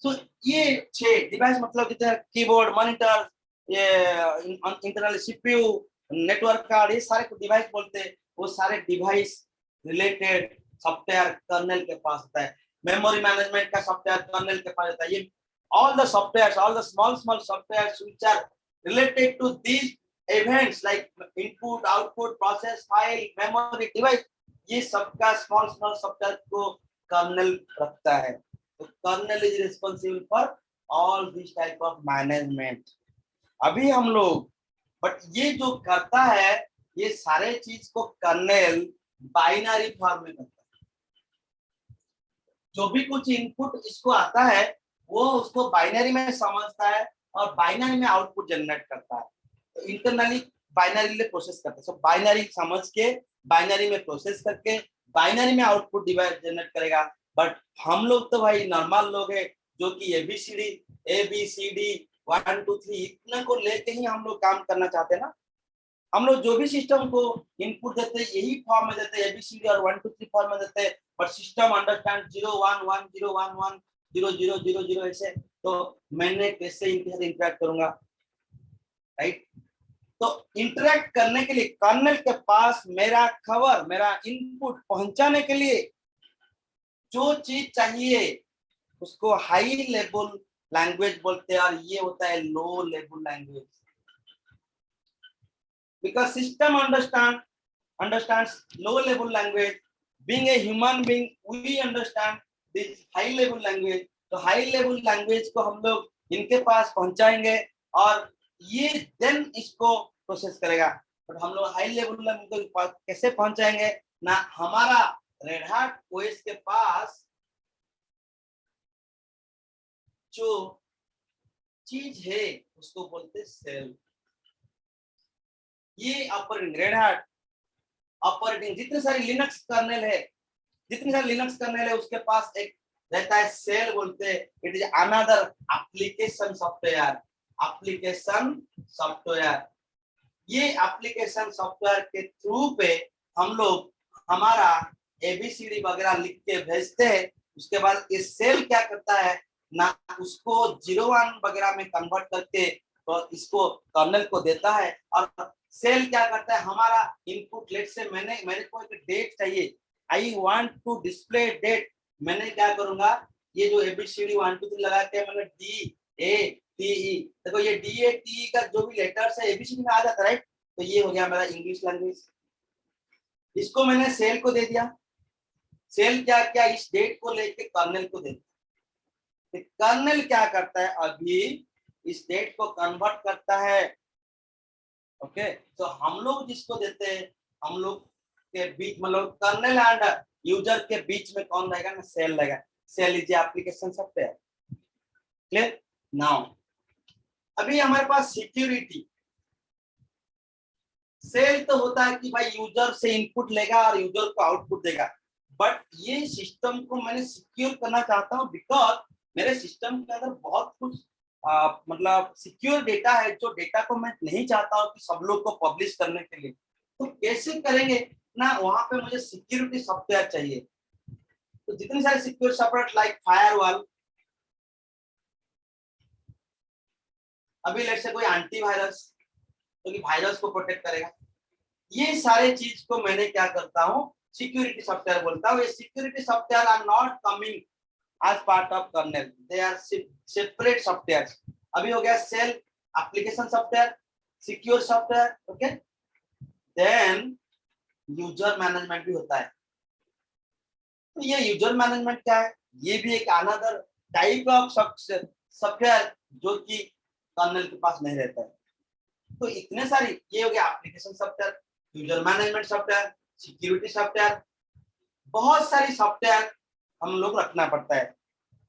तो ये 6 डिवाइस मतलब जितने कीबोर्ड, मॉनिटर, ये इंटरनल सीपीयू, नेटवर्क कार्ड, ये सारे को डिवाइस बोलते हैं। वो सारे डिवाइस रिलेटेड सॉफ्टवेयर कर्नल के पास होता है। मेमोरी मैनेजमेंट का सॉफ्टवेयर कर्नल के पास होता है। ये all the softwares, all the small softwares which are related to these events like input, output, process, file, memory, device, ये सबका small software को कर्नल रखता है। तो kernel is responsible for all this type of management. अभी हम लोग, but ये जो करता है ये सारे चीज को कर्नल बाइनरी फॉर्म में करता है। जो भी कुछ इनपुट इसको आता है वो उसको बाइनरी में समझता है और बाइनरी में आउटपुट जनरेट करता है। तो इंटरनली बाइनरी प्रोसेस करता है। सो बाइनरी समझ के बाइनरी में प्रोसेस करके बाइनरी में आउटपुट डिवाइस जनरेट करेगा। बट हम लोग तो भाई नॉर्मल लोग हैं जो कि ABCD 1 2 3 इतना को लेके ही हम लोग काम करना चाहते हैं ना। हम लोग जो भी सिस्टम को इनपुट देते हैं यही फॉर्म में देते हैं, ABCD और 1 2 3 फॉर्म में देते हैं। बट सिस्टम अंडरस्टैंड 0 1 1 0 1 1 0 0 0 0 ऐसे। तो मैंने कैसे इनके साथ इंटरेक्ट करूंगा, राइट? तो इंटरेक्ट करने के लिए कर्नल के पास मेरा खबर, मेरा इनपुट पहुंचाने के लिए जो चीज चाहिए उसको हाई लेवल लैंग्वेज बोलते हैं और ये होता है low level language. Because system understands low level language. Being a human being, we understand this high level language. तो हाई लेवल लैंग्वेज को हम लोग इनके पास पहुंचाएंगे और ये देन इसको प्रोसेस करेगा। बट हम लोग हाई लेवल लैंग्वेज के पास कैसे पहुंचाएंगे ना, हमारा रेड हैट ओएस के पास जो चीज है उसको बोलते सेल। ये ऑपरेटिंग रेड हैट ऑपरेटिंग जितने सारे लिनक्स कर्नेल है उसके पास एक रहता है सेल बोलते हैं। It is another application software. ये एप्लीकेशन सॉफ्टवेयर के थ्रू पे हम लोग हमारा ABCD वगैरह लिख के भेजते हैं। उसके बाद ये सेल क्या करता है ना, उसको 0 1 वगैरह में कन्वर्ट करके तो इसको कर्नल को देता है। और सेल क्या करता है, हमारा इनपुट लेट से मेरे को एक डेट चाहिए, I want to display date. मैंने क्या करूंगा, ये जो ABCD 1 2 3 लगा के मैंने DATE, देखो ये DATE का जो भी लेटर्स है ABCD में आ जाता है, राइट? तो ये हो गया मेरा इंग्लिश लैंग्वेज। इसको मैंने सेल को दे दिया। सेल क्या किया, इस डेट को लेके कर्नल को दे दिया। कर्नल क्या करता है, अभी इस डेट को कन्वर्ट करता है। ओके, तो हम लोग जिसको देते हैं, हम लोग के बीच मतलब कर्नल एंड यूजर के बीच में कौन रहेगा ना, सेल रहेगा। Shell is application software. Clear? Now अभी हमारे पास सिक्योरिटी। सेल तो होता है कि भाई यूजर से इनपुट लेगा और यूजर को आउटपुट देगा। बट ये सिस्टम को मैंने सिक्योर करना चाहता हूँ बिकॉज मेरे सिस्टम के अंदर बहुत कुछ मतलब सिक्योर डेटा है, जो डेटा को मैं नहीं चाहता हूँ कि सब लोग को पब्लिश करने के लिए। तो कैसे करेंगे ना, वहां पे मुझे सिक्योरिटी सॉफ्टवेयर चाहिए। तो जितने सारे सिक्योर सॉफ्टवेयर लाइक फायरवॉल, अभी लेट्स से कोई एंटीवायरस तो कि वायरस को प्रोटेक्ट करेगा, ये सारे चीज को मैंने क्या करता हूँ, सिक्योरिटी सॉफ्टवेयर बोलता हूँ। ये security software are not coming as part of kernel, they are separate softwares. अभी हो गया shell application software, secure software, okay. Then user management भी होता है। तो ये यूजर मैनेजमेंट क्या है, ये भी एक अनदर टाइप ऑफ सॉफ्टवेयर जो कि कर्नल के पास नहीं रहता है। तो इतने सारी, ये हो गया application software, user management software, security software, बहुत सारी सॉफ्टवेयर हम लोग रखना पड़ता है।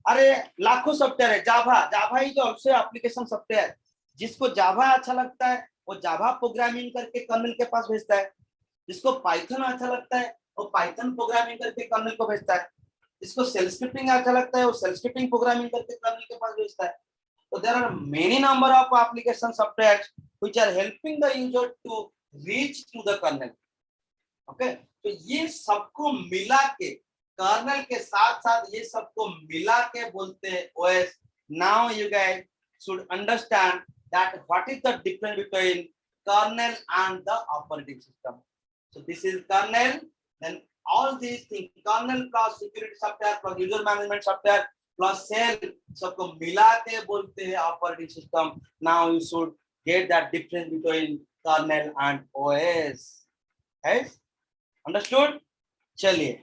अरे लाखों सॉफ्टवेयर है। जावा ही तो ऑल्सो एप्लीकेशन सॉफ्टवेयर। जिसको जावा अच्छा लगता है वो जावा प्रोग्रामिंग करके कर्नल के पास भेजता है, जिसको पाइथन अच्छा लगता है वो पाइथन प्रोग्रामिंग करके कर्नल को भेजता है, जिसको सेल स्क्रिप्टिंग अच्छा लगता है वो सेल स्क्रिप्टिंग प्रोग्रामिंग करके कर्नल के पास भेजता है। तो there are many number of application software which are helping the user to reach to the kernel. Okay, तो ये सबको मिला के कर्नल के साथ साथ ये सबको मिला के बोलते हैं OS. Now you guys should understand that what is the difference between kernel and the operating system. So this is kernel, then all these things, kernel plus security software plus user management software plus shell, सबको मिला के बोलते हैं operating system. Now you should get that difference between kernel and OS. Yes? Understood? चलिए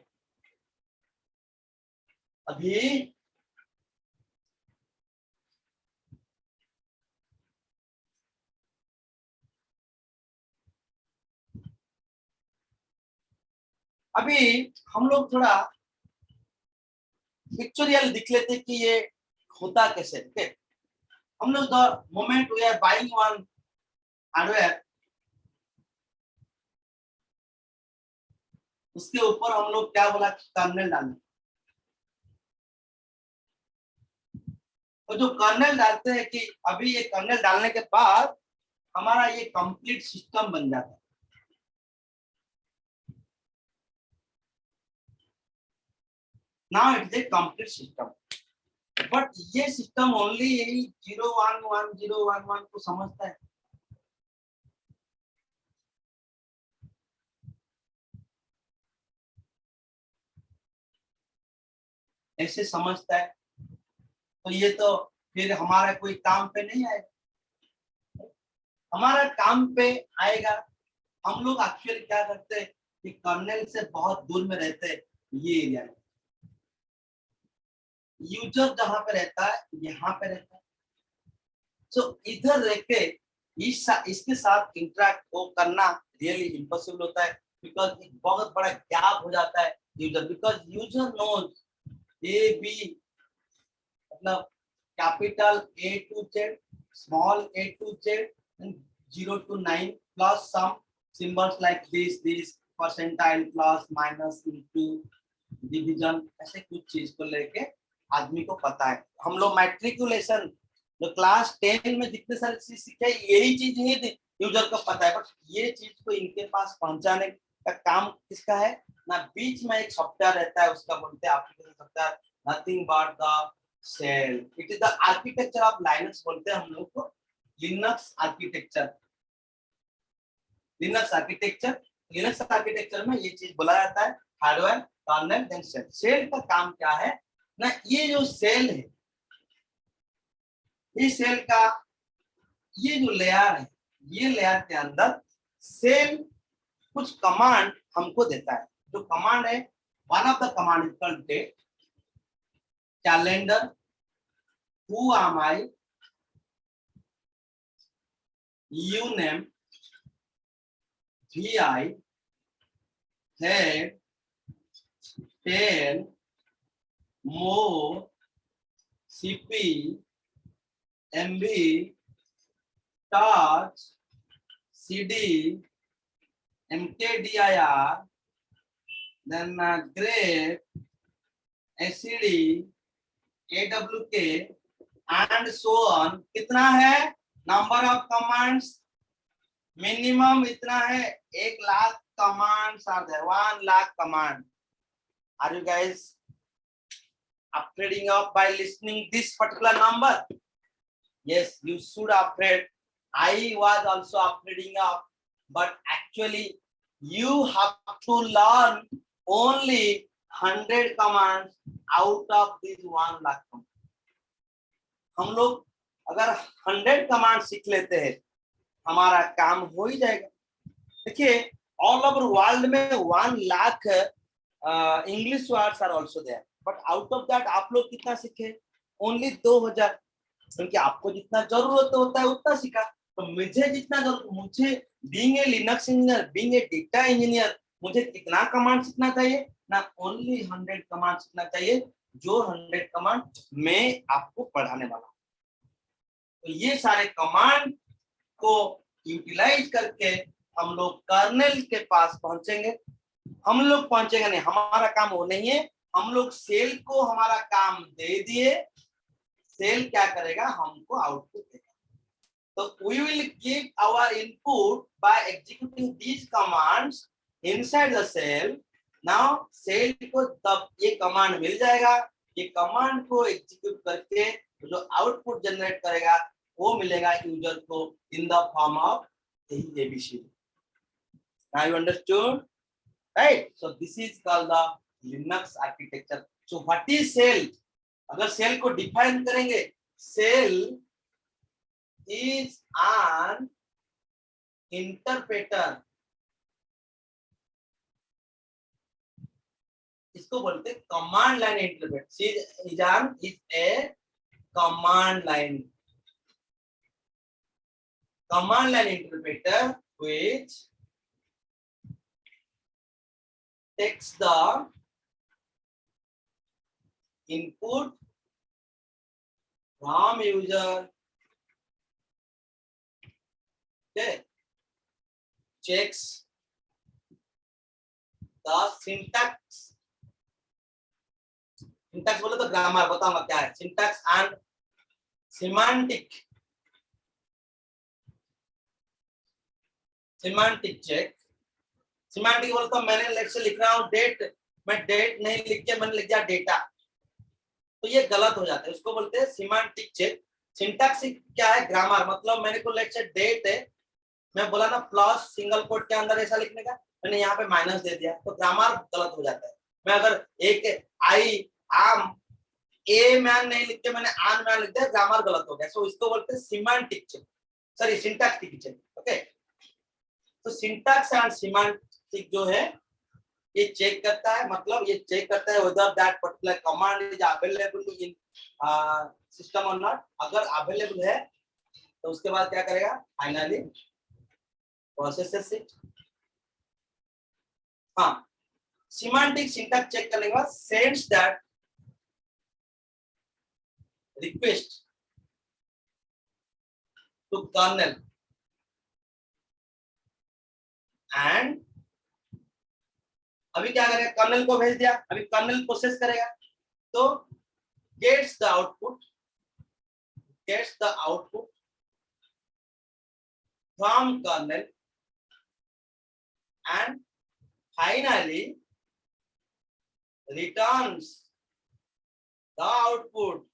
अभी हम लोग थोड़ा पिक्चोरियल दिख लेते कि ये होता कैसे। ओके, हम लोग the moment we are buying one hardware, उसके ऊपर हम लोग क्या बोला कर्नल डालने, और जो कर्नल डालते हैं कि अभी ये कर्नल डालने के बाद हमारा ये कंप्लीट सिस्टम बन जाता है। Now it is a complete system, but ये सिस्टम ओनली यही 011 को समझता है। ऐसे समझता है तो ये तो फिर हमारा कोई काम पे नहीं आएगा। हमारा काम पे आएगा, हम लोग एक्चुअली क्या करते हैं कि कर्नल से बहुत दूर में रहते हैं, ये एरिया में यूजर जहां पे रहता है यहाँ पे रहता है। सो इधर रह के इसके साथ इंटरेक्ट वो करना रियली इम्पॉसिबल होता है, बिकॉज एक बहुत बड़ा गैप हो जाता है user, because user knows A B मतलब capital A to Z, small a to Z, and 0 to 9 plus some symbols like this, percentile, plus, minus, into, division, ऐसे कुछ चीज को लेके आदमी को पता है। हम लोग मैट्रिकुलेशन जो क्लास 10 में जितने सारे चीज सीखे यही चीज ही यूजर को पता है, बट ये चीज को इनके पास पहुंचाने का काम किसका है ना। बीच में एक सॉफ्टवेयर रहता है, उसका बोलते हैं application software, nothing but the shell. It is the architecture of Linux बोलते हैं हम लोग को, लिनक्स आर्किटेक्चर। लिनक्स आर्किटेक्चर में ये चीज बोला जाता है hardware, kernel, then shell. Shell का काम क्या है ना, ये जो शेल है, ये शेल का ये जो लेयर है, ये लेयर के अंदर शेल कुछ कमांड हमको देता है। जो कमांड है, one of the command is called date, calendar, who am I, uname, vi, head, tail, more, cp, mb, touch, cd, mkdir, then grep, acd, awk and so on। कितना है number of commands, minimum इतना है, 1,00,000 commands are there, 1,00,000 command. Are you guys afraid of by listening this particular number? Yes, you should afraid. I was also afraid of, but actually you have to learn only 100 commands out of these 1,00,000 commands। हम लोग अगर 100 command सीख लेते हैं हमारा काम हो ही जाएगा। देखिए ऑल ओवर वर्ल्ड में 1,00,000 English words are also there, but out of that आप लोग कितना सीखे, ओनली 2,000, क्योंकि आपको जितना जरूरत होता है उतना सीखा। तो मुझे जितना जरूरत, मुझे being a Linux engineer, being a data engineer, मुझे कितना कमांड सीखना चाहिए ना, ओनली 100 कमांड सीखना चाहिए, जो 100 कमांड मैं आपको पढ़ाने वाला। तो ये सारे कमांड को यूटिलाइज करके हम लोग कर्नल के पास पहुंचेंगे। हम लोग पहुंचेगा नहीं, हमारा काम वो नहीं है। हम लोग सेल को हमारा काम दे दिए, सेल क्या करेगा, हमको आउटपुट देगा। तो we will give our input by executing these commands inside the shell. Now shell को तब ये कमांड मिल जाएगा, ये कमांड को एग्जीक्यूट करके जो आउटपुट जनरेट करेगा वो मिलेगा यूजर को in the form of ABC. Now you understood, right? So this is called the Linux architecture. So what is cell? अगर सेल को डिफाइन करेंगे, सेल इज an इंटरप्रेटर, इसको बोलते command line interpreter. Is a command line interpreter which takes the input from user, okay, checks the syntax बोले तो grammar बताऊंगा क्या है, syntax and semantic check. Semantic बोलता हूं, मैंने लेक्चर लिख रहा हूं डेट, मैं डेट नहीं लिख के मैंने लिख दिया डेटा, तो ये गलत हो जाता है, उसको बोलते हैं सिमेंटिक चेक। सिंटैक्स क्या है, ग्रामर, मतलब मैंने को लेक्चर डेट है, मैं बोला ना प्लस सिंगल कोट के अंदर ऐसा लिखने का, मैंने यहाँ पे माइनस दे दिया, तो ग्रामर गलत हो जाता है। मैं अगर एक आई आम ए मैन नहीं लिख के मैंने आन मैन लिख दिया, ग्रामर गलत हो गया। सो इसको बोलते हैं semantic check, sorry syntactic check. Okay, तो सिंटैक्स एंड सिमेंटिक जो है ये चेक करता है, मतलब ये चेक करता है whether that particular command is available in system or not। अगर अवेलेबल है तो उसके बाद क्या करेगा, फाइनली प्रोसेसेस इट। हाँ, सिमेंटिक सिंटैक्स चेक करने के बाद sends that request to kernel and अभी क्या करेगा, कर्नेल को भेज दिया, अभी कर्नेल प्रोसेस करेगा, तो gets the output from kernel and finally returns the output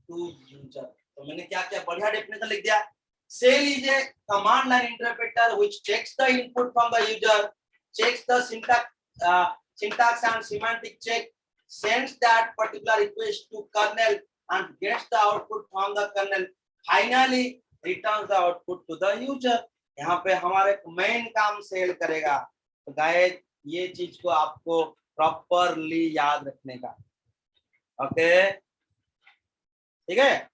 to user. तो मैंने क्या किया, बढ़िया डेफिनेशन लिख दिया। Cell is a command line interpreter which takes the input from the user, checks the syntax and semantic check, sends that particular request to kernel and gets the output from the kernel. Finally, returns the output to the user. यहाँ पे हमारे main काम cell करेगा। तो guys ये चीज को आपको प्रॉपरली याद रखने का, ओके, ठीक है।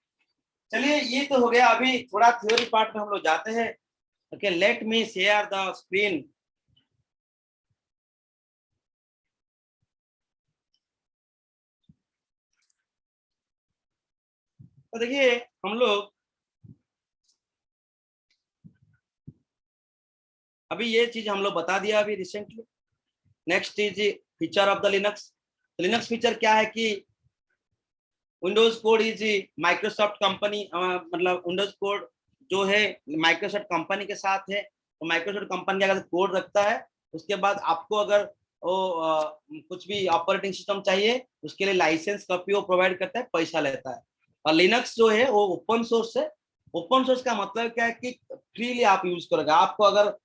चलिए ये तो हो गया, अभी थोड़ा थ्योरी पार्ट में हम लोग जाते हैं। Okay, let me share the screen. तो देखिए हम लोग अभी ये चीज हम लोग बता दिया अभी recently. Next is feature of the Linux. Linux feature क्या है कि Windows code is Microsoft company, मतलब विंडोज कोड जो है माइक्रोसॉफ्ट कंपनी के साथ है। तो माइक्रोसॉफ्ट कंपनी अगर कोड रखता है, उसके बाद आपको अगर वो कुछ भी ऑपरेटिंग सिस्टम चाहिए उसके लिए लाइसेंस कॉपी वो प्रोवाइड करता है, पैसा लेता है। और लिनक्स जो है वो ओपन सोर्स है। ओपन सोर्स का मतलब क्या है कि फ्रीली आप यूज करोगे। आपको अगर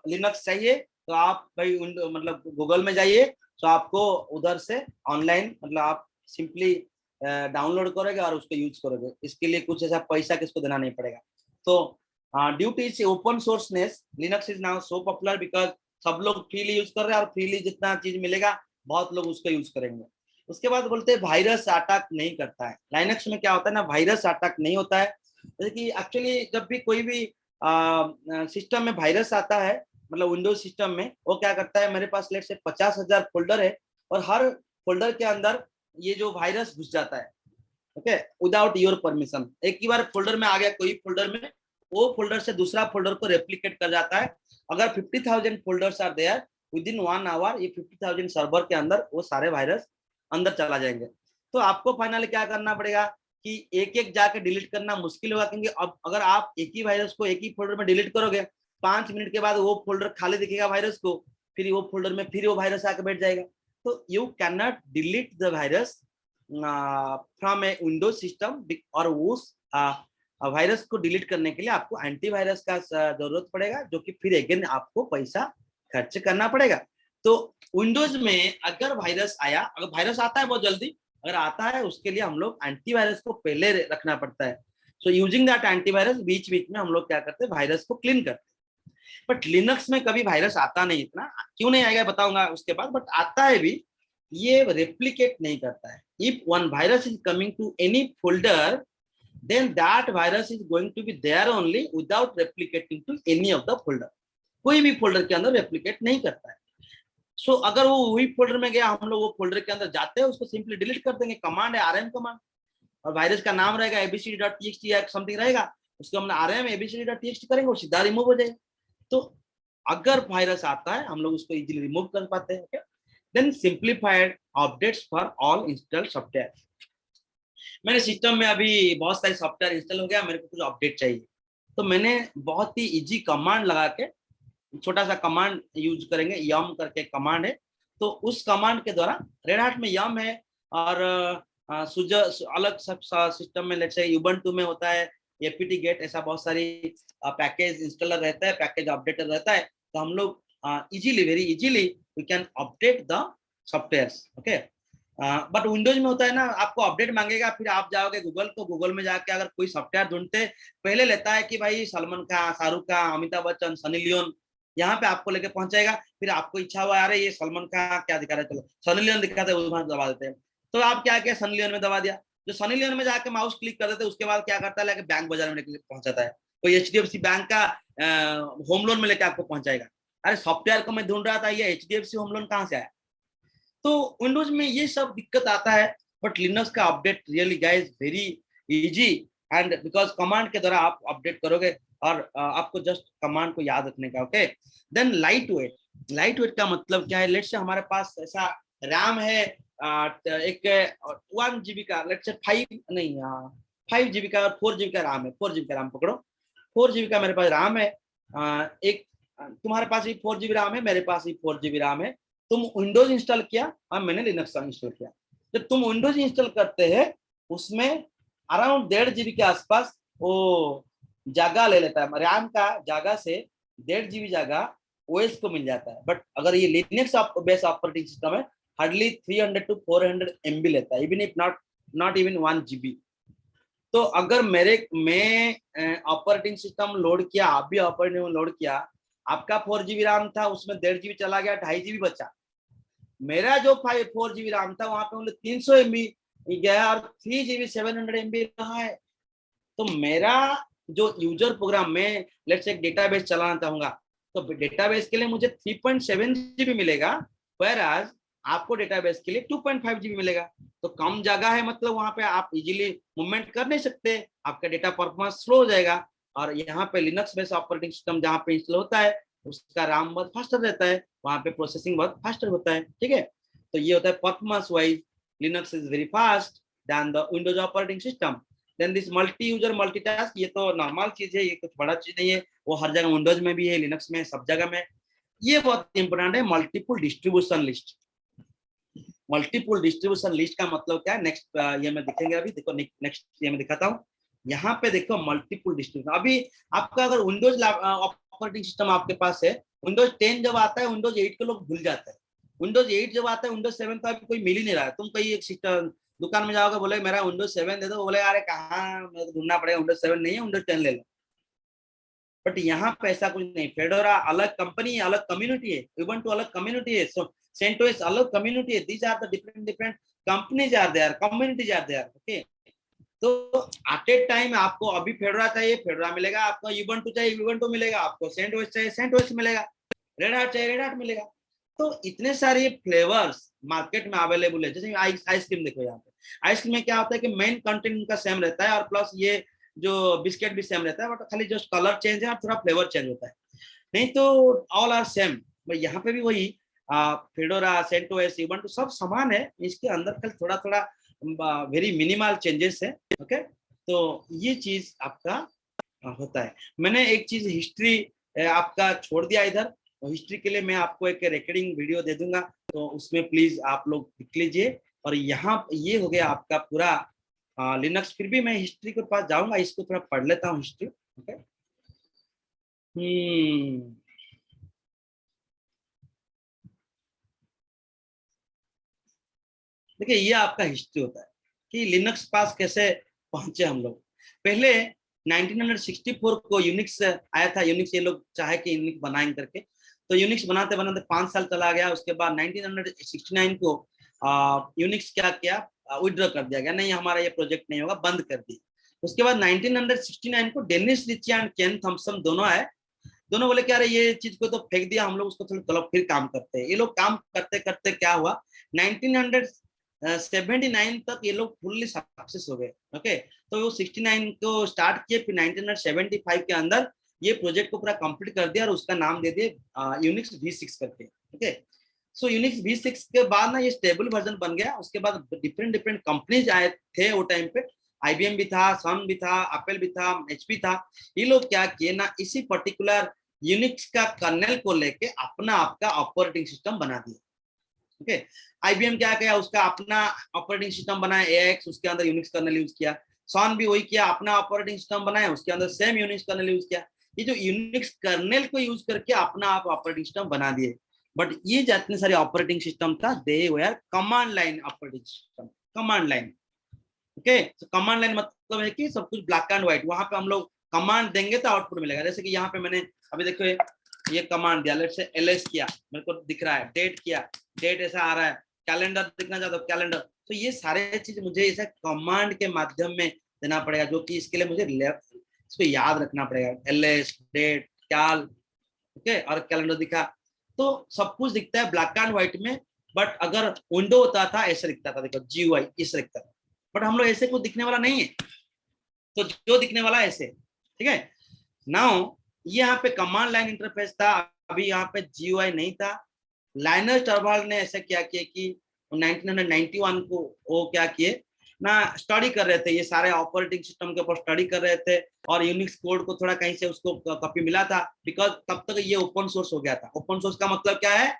लिनक्स चाहिए तो आप भाई मतलब गूगल में जाइए, तो आपको उधर से ऑनलाइन मतलब आप सिंपली डाउनलोड करोगे और उसको यूज करोगे। इसके लिए कुछ ऐसा पैसा किसको देना नहीं पड़ेगा। तो due to its open sourceness Linux is now so popular because सब लोग फ्रीली यूज कर रहे हैं और फ्रीली जितना चीज मिलेगा बहुत लोग उसको यूज करेंगे। उसके बाद बोलते हैं वायरस अटैक नहीं करता है। लाइनक्स में क्या होता है ना, वायरस अटैक नहीं होता है। जैसे कि एक्चुअली जब भी कोई भी सिस्टम में वायरस आता है, मतलब विंडोज सिस्टम में, वो क्या करता है, मेरे पास लेट से 50,000 फोल्डर है और हर फोल्डर के अंदर ये जो वायरस घुस जाता है, ओके, विदाउट योर परमिशन। एक ही बार फोल्डर में आ गया, कोई फोल्डर में वो फोल्डर से दूसरा फोल्डर को रेप्लिकेट कर जाता है। अगर 50,000 folders are there, within 1 hour ये 50,000 सर्वर के अंदर वो सारे वायरस अंदर चला जाएंगे। तो आपको फाइनली क्या करना पड़ेगा कि एक एक जाके डिलीट करना मुश्किल होगा, क्योंकि अब अगर आप एक ही वायरस को एक ही फोल्डर में डिलीट करोगे, 5 मिनट के बाद वो फोल्डर खाली दिखेगा वायरस को, फिर वो फोल्डर में फिर वो वायरस आके बैठ जाएगा। तो you can not delete the virus from A Windows system, और उस वायरस को डिलीट करने के लिए आपको एंटीवायरस का जरूरत पड़ेगा, जो कि फिर अगेन आपको पैसा खर्च करना पड़ेगा। तो विंडोज में अगर वायरस आया, अगर वायरस आता है बहुत जल्दी, अगर आता है उसके लिए हम लोग एंटीवायरस को पहले रखना पड़ता है। सो यूजिंग दैट एंटीवायरस बीच बीच में हम लोग क्या करते हैं, वायरस को क्लीन करते हैं। बट लिनक्स में कभी वायरस आता नहीं, इतना क्यों नहीं आएगा बताऊंगा उसके बाद, बट आता है भी, ये रेप्लिकेट नहीं करता है। If one virus is coming to any folder, then that virus is going to be there only without replicating to any of the folder। कोई भी फोल्डर के अंदर रेप्लिकेट नहीं करता है। सो अगर वो वही फोल्डर में गया, हम लोग वो फोल्डर के अंदर जाते हैं, उसको सिंपली डिलीट कर देंगे। कमांड है rm कमांड, और वायरस का नाम रहेगा abcd.txt या समथिंग रहेगा, उसको हम rm abcd.txt करेंगे, वो सीधा रिमूव हो जाएगा। तो अगर वायरस आता है हम लोग उसको इजीली रिमूव कर पाते हैं। Then simplified updates for all installed software. मेरे सिस्टम में अभी बहुत सारे सॉफ्टवेयर इंस्टॉल हो गया, मेरे को कुछ अपडेट चाहिए, तो मैंने बहुत ही इजी कमांड लगा के, छोटा सा कमांड यूज करेंगे, यम करके कमांड है। तो उस कमांड के द्वारा, रेड हैट में यम है, और अलग सब सिस्टम में लेट्स से उबुंटू में होता है apt get, ऐसा बहुत सारी पैकेज इंस्टॉलर रहता है, पैकेज अपडेटर रहता है। तो हम लोग easily, very easily we can update the softwares. Okay, but Windows में होता है ना, आपको अपडेट मांगेगा, फिर आप जाओगे गूगल, तो गूगल में जाके अगर कोई सॉफ्टवेयर ढूंढते, पहले लेता है कि भाई सलमान खान, शाहरुख खान, अमिताभ बच्चन, सनी लियोन, यहाँ पे आपको लेके पहुंचाएगा। फिर आपको इच्छा हुआ, अरे ये सलमान खान क्या दिखा रहा है, चलो सनी लियोन दिखाते हैं, उसमें दबा देते हैं। तो आप क्या किया, सनी लियोन में दबा दिया। जो सनी लियोन में जाके माउस क्लिक कर देते, उसके बाद क्या करता है, लेके बैंक बाजार में पहुंचाता है, कोई HDFC बैंक का होम लोन में लेके आपको पहुंचाएगा। अरे सॉफ्टवेयर को मैं ढूंढ रहा था, ये HDFC होम लोन कहाँ से आया। तो विंडोज में ये सब दिक्कत आता है, बट लिनक्स का update really guys very easy, and because command के द्वारा आप अपडेट करोगे, और आपको जस्ट कमांड को याद रखने का। Okay, then lightweight. Lightweight का मतलब क्या है, लेट्स से हमारे पास ऐसा रैम है, एक 1 GB का, लेट्स से 5 GB का और 4 GB का रैम है। 4 GB का रैम पकड़ो, 4 GB का मेरे पास रैम है, एक तुम्हारे पास भी 4 GB रैम है, मेरे पास भी 4 GB रैम है। तुम विंडोज इंस्टॉल किया और मैंने लिनक्स इंस्टॉल किया। जब तुम विंडोज इंस्टॉल करते हैं, उसमें अराउंड 1.5 GB के आसपास वो जगह ले लेता है, रैम का जगह से 1.5 GB जगह ओएस को मिल जाता है। बट अगर ये लिनक्स बेस्ड ऑपरेटिंग सिस्टम है, हार्डली 300 to 400 MB लेता है, even if not even 1 GB। तो अगर मैं ऑपरेटिंग सिस्टम लोड किया, आप भी ऑपरेटिंग लोड किया, आपका 4 GB रैम था, उसमें 1.5 GB चला गया, 2.5 GB बचा। मेरा जो 4 GB रैम था, वहां पे 300 MB गया, और 3 GB 700 MB रहा है। तो मेरा जो यूजर प्रोग्राम में लेट्स से एक डेटाबेस चलाना चाहूंगा, तो डेटाबेस के लिए मुझे 3.7 GB मिलेगा, whereas आपको डेटाबेस के लिए 2.5 GB मिलेगा। तो कम जगह है, मतलब वहां पे आप इजीली मूवमेंट कर नहीं सकते, आपका डेटा परफॉर्मेंस स्लो हो जाएगा। और यहाँ पे लिनक्स बेस्ड ऑपरेटिंग सिस्टम जहाँ पे इंस्टॉल होता है, उसका रैम बहुत फास्टर रहता है, वहां पे प्रोसेसिंग बहुत फास्टर होता है। ठीक है, तो ये होता है performance wise, Linux is very fast then the Windows operating system. Then this multi user multitask, ये तो नॉर्मल चीज है, ये कुछ बड़ा चीज नहीं है, वो हर जगह विंडोज में भी है, लिनक्स में, सब जगह में। ये बहुत इंपॉर्टेंट है, multiple distribution list. Multiple distribution list का मतलब क्या है, नेक्स्ट ये में दिखेंगे। अभी देखो नेक्स्ट ये में दिखाता हूँ। यहाँ पे देखो मल्टीपल डिस्ट्रीब्यूशन। अभी आपका अगर विंडोज ऑपरेटिंग सिस्टम आपके पास है, विंडोज 10 जब आता है, विंडोज 8 के लोग भूल जाते हैं। विंडोज 8 जब आता है, विंडोज 7 तो अभी कोई मिल ही नहीं रहा है। तुम कहीं एक सिस्टम दुकान में जाओगे, बोले मेरा विंडोज 7 दे दो, बोले अरे कहाँ, मेरे को ढूंढना पड़ेगा, विंडोज 7 नहीं है, विंडोज 10 ले लो। बट यहाँ पे ऐसा कुछ नहीं। फेडोरा अलग कंपनी है, अलग कम्युनिटी है, उबुंटू अलग कम्युनिटी है, CentOS अलग कम्युनिटी है। These are the different companies are there, communities are there. Okay, तो एट ए टाइम आपको अभी फेडोरा चाहिए, फेडोरा मिलेगा, आपको उबुंटू चाहिए, उबुंटू मिलेगा, आपको CentOS चाहिए, CentOS मिलेगा, रेड हैट चाहिए, रेड हैट मिलेगा। तो इतने सारे फ्लेवर्स मार्केट में अवेलेबल है। जैसे आइसक्रीम देखो, यहाँ पे आइसक्रीम में क्या होता है कि मेन कंटेंट इनका सेम रहता है, और प्लस ये जो बिस्किट भी सेम रहता है, बट खाली जस्ट कलर चेंज है और थोड़ा फ्लेवर चेंज होता है, नहीं तो ऑल आर सेम। यहाँ पे भी वही फेडोरा, सेंटोस, उबंटू सब समान है, इसके अंदर खाली थोड़ा थोड़ा वेरी मिनिमल चेंजेस है। ओके, तो ये चीज आपका होता है। मैंने एक चीज हिस्ट्री आपका छोड़ दिया इधर, तो हिस्ट्री के लिए मैं आपको एक रिकॉर्डिंग वीडियो दे दूंगा, तो उसमें प्लीज आप लोग देख लीजिए। और यहाँ ये हो गया आपका पूरा लिनक्स। फिर भी मैं हिस्ट्री के पास जाऊंगा, इसको थोड़ा पढ़ लेता हूँ हिस्ट्री। ओके, देखिए ये आपका हिस्ट्री होता है कि लिनक्स पास कैसे पहुंचे हम लोग। पहले 1964 को यूनिक्स आया था। यूनिक्स ये लोग चाहे कि यूनिक्स बनाएंगे करके, तो यूनिक्स बनाते बनाते 5 साल चला गया। उसके बाद 1969 को यूनिक्स क्या किया, विड्रॉ कर दिया गया, नहीं हमारा ये प्रोजेक्ट नहीं होगा, बंद कर दी। उसके बाद 1969 को Dennis Ritchie and Ken Thompson दोनों आए। दोनों बोले क्या, ये चीज को तो फेंक दिया हम लोग, उसको चलो फिर काम करते हैं। ये लोग काम करते करते क्या हुआ, 1979 तक ये लोग फुल्ली सक्सेस हो गए। ओके, तो वो 69 को स्टार्ट किए, फिर 1975 के अंदर ये प्रोजेक्ट को पूरा कंप्लीट कर दिया और उसका नाम दे दिए यूनिक्स V6 करके। ओके, सो यूनिक्स V6 के बाद ना ये स्टेबल वर्जन बन गया। उसके बाद डिफरेंट डिफरेंट कंपनीज आए थे वो टाइम पे, IBM भी था, सन भी था, एप्पल भी था, HP था। ये लोग क्या किए ना, इसी पर्टिकुलर यूनिक्स का कर्नेल को लेके अपना आपका ऑपरेटिंग सिस्टम बना दिया। ओके, IBM क्या किया, उसका अपना ऑपरेटिंग सिस्टम बनाया AIX, उसके अंदर यूनिक्स कर्नेल यूज किया। सन भी वही किया, अपना ऑपरेटिंग सिस्टम बनाया, उसके अंदर सेम यूनिक्स कर्नेल यूज किया। ये जो यूनिक्स कर्नेल को यूज करके अपना आप ऑपरेटिंग सिस्टम बना दिए। बट ये जितने सारे ऑपरेटिंग सिस्टम था, they were command line operating system, command line. Okay, तो कमांड लाइन मतलब है कि सब कुछ ब्लैक एंड व्हाइट, वहां पे हम लोग कमांड देंगे तो आउटपुट मिलेगा। जैसे कि यहाँ पे मैंने अभी देखो ये कमांड दिया, लेट्स से LS किया, मेरे को दिख रहा है, डेट किया, डेट ऐसा आ रहा है, कैलेंडर दिखना चाहता हूँ, कैलेंडर। तो ये सारे चीज मुझे ऐसा कमांड के माध्यम में देना पड़ेगा, जो कि इसके लिए मुझे इसको याद रखना पड़ेगा। LS, डेट, कैल, ओके, और कैलेंडर दिखा, तो सब कुछ दिखता है ब्लैक एंड व्हाइट में। बट अगर विंडो होता था ऐसे दिखता था, देखो GUI इस दिखता था। बट हम लोग ऐसे कुछ दिखने वाला नहीं है, तो जो दिखने वाला है ऐसे, ठीक है। नाउ यहाँ पे कमांड लाइन इंटरफेस था, अभी यहाँ पे GUI नहीं था। लाइनस टॉरवाल्ड ने ऐसा क्या किया कि 1991 को वो क्या किए ना, स्टडी कर रहे थे, ये सारे ऑपरेटिंग सिस्टम के ऊपर स्टडी कर रहे थे, और यूनिक्स कोड को थोड़ा कहीं से उसको कॉपी मिला था, बिकॉज तब तक ये ओपन सोर्स हो गया था। ओपन सोर्स का मतलब क्या है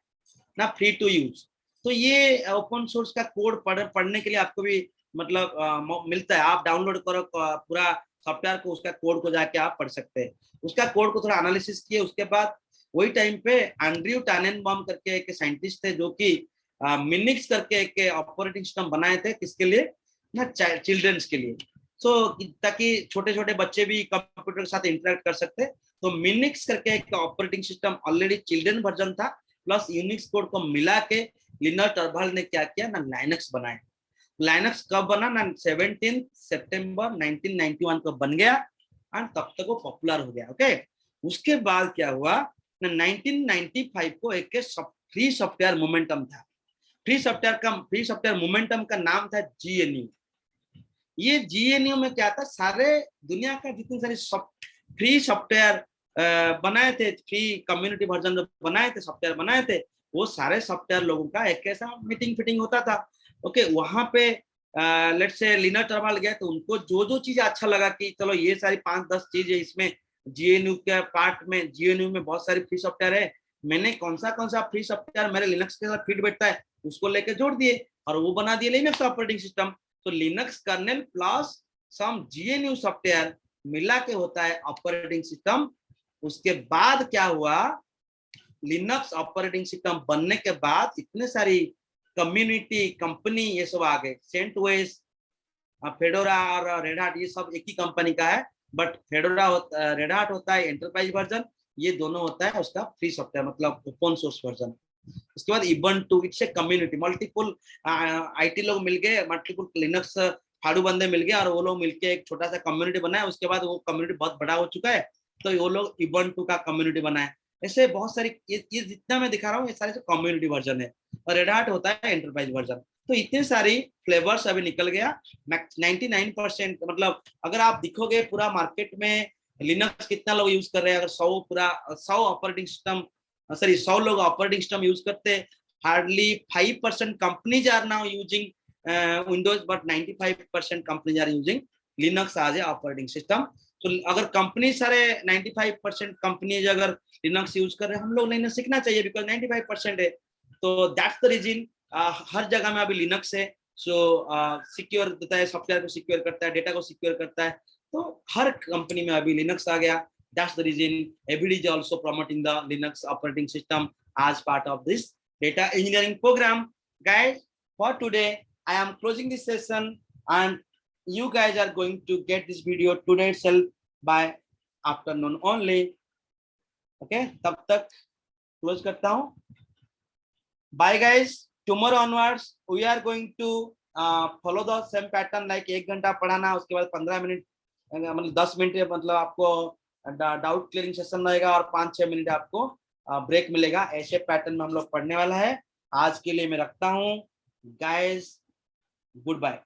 ना, फ्री टू यूज। तो ये ओपन सोर्स का कोड पढ़ने के लिए आपको भी मतलब मिलता है, आप डाउनलोड करो पूरा सॉफ्टवेयर को, उसका कोड को जाके आप पढ़ सकते हैं। उसका कोड को थोड़ा एनालिसिस किए। उसके बाद वही टाइम पे एंड्रयू टैनेनबाउम करके एक साइंटिस्ट थे, जो कि मिनिक्स करके एक ऑपरेटिंग सिस्टम बनाए थे, किसके लिए ना, चिल्ड्रंस के लिए। सो ताकि छोटे छोटे बच्चे भी कंप्यूटर के साथ इंटरेक्ट कर सकते। तो मिनिक्स करके एक operating system already children version था, प्लस यूनिक्स कोड को मिला के लिनस टॉरवाल्ड ने क्या किया ना, लाइनक्स बनाए। लाइनक्स कब बना ना, 17 सितंबर 1991 को बन गया, एंड तब तक वो पॉपुलर हो गया। ओके, उसके बाद क्या हुआ ना, 1995 को एक फ्री सॉफ्टवेयर मोमेंटम था। फ्री सॉफ्टवेयर मोमेंटम का नाम था GNU। ये GNU में क्या था, सारे दुनिया का जितने सारे फ्री सॉफ्टवेयर बनाए थे, फ्री कम्युनिटी वर्जन जो बनाए थे, सॉफ्टवेयर बनाए थे, वो सारे सॉफ्टवेयर लोगों का एक ऐसा मीटिंग फिटिंग होता था। ओके, वहां पे लेट्स से लिनस टॉरवाल्ड गए, तो उनको जो जो चीज अच्छा लगा कि चलो ये सारी 5-10 चीज है इसमें, GNU के पार्ट में, GNU में बहुत सारी फ्री सॉफ्टवेयर है, मैंने कौन सा फ्री सॉफ्टवेयर मेरे लिनक्स के साथ फिट बैठता है, उसको लेके जोड़ दिए, और वो बना दिए लिनक्स ऑपरेटिंग सिस्टम। तो लिनक्स कर्नेल प्लस सम GNU सॉफ्टवेयर मिला के होता है ऑपरेटिंग सिस्टम। उसके बाद क्या हुआ, लिनक्स ऑपरेटिंग सिस्टम बनने के बाद इतने सारी कम्युनिटी कंपनी ये सब आ गए, सेंटोस, फेडोरा और रेड हाट, ये सब एक ही कंपनी का है। बट फेडोरा रेड हाट होता है एंटरप्राइज वर्जन, ये दोनों होता है उसका फ्री सॉफ्टवेयर मतलब ओपन सोर्स वर्जन। उसके बाद Ubuntu, it's a community, multiple IT लोग मिल गए, मल्टीपल लिनक्स फाड़ू बंदे मिल गए, और वो लोग मिलके एक छोटा सा कम्युनिटी बनाया। उसके बाद वो कम्युनिटी बहुत बड़ा हो चुका है, तो वो लोग उबुंटू का कम्युनिटी बनाए। ऐसे बहुत सारी ये जितना मैं दिखा रहा हूँ, ये सारे कम्युनिटी वर्जन है, और रेड हाट होता है एंटरप्राइज वर्जन। तो इतने सारी फ्लेवर्स अभी निकल गया। 99% मतलब अगर आप दिखोगे पूरा मार्केट में लिनक्स कितना लोग यूज कर रहे हैं, अगर 100 ऑपरेटिंग सिस्टम, सॉरी 100 लोग ऑपरेटिंग सिस्टम यूज करते हैं, hardly 5% companies are now using Windows, but 95% companies are using Linux as a operating system. तो अगर कंपनी सारे 95% कंपनीज अगर लिनक्स यूज कर रहे हैं, हम लोग नहीं सीखना चाहिए, बिकॉज 95% है। तो दैट्स द रीजन हर जगह में अभी लिनक्स है। सो सिक्योर देता है, सॉफ्टवेयर को सिक्योर करता है, डेटा को सिक्योर करता है, तो हर कंपनी में अभी लिनक्स आ गया। That's the reason ABD is also promoting the Linux operating system as part of this data engineering program. Guys, for today, I am closing this session, and you guys are going to get this video today itself by afternoon only. Okay, तब तक close करता हूँ. Bye guys. Tomorrow onwards, we are going to follow the same pattern, like 1 घंटा पढ़ाना, उसके बाद 15 minute मतलब 10 minute मतलब आपको डाउट क्लियरिंग सेशन रहेगा, और 5-6 मिनट आपको ब्रेक मिलेगा। ऐसे पैटर्न में हम लोग पढ़ने वाला है। आज के लिए मैं रखता हूँ गाइस, गुड बाय।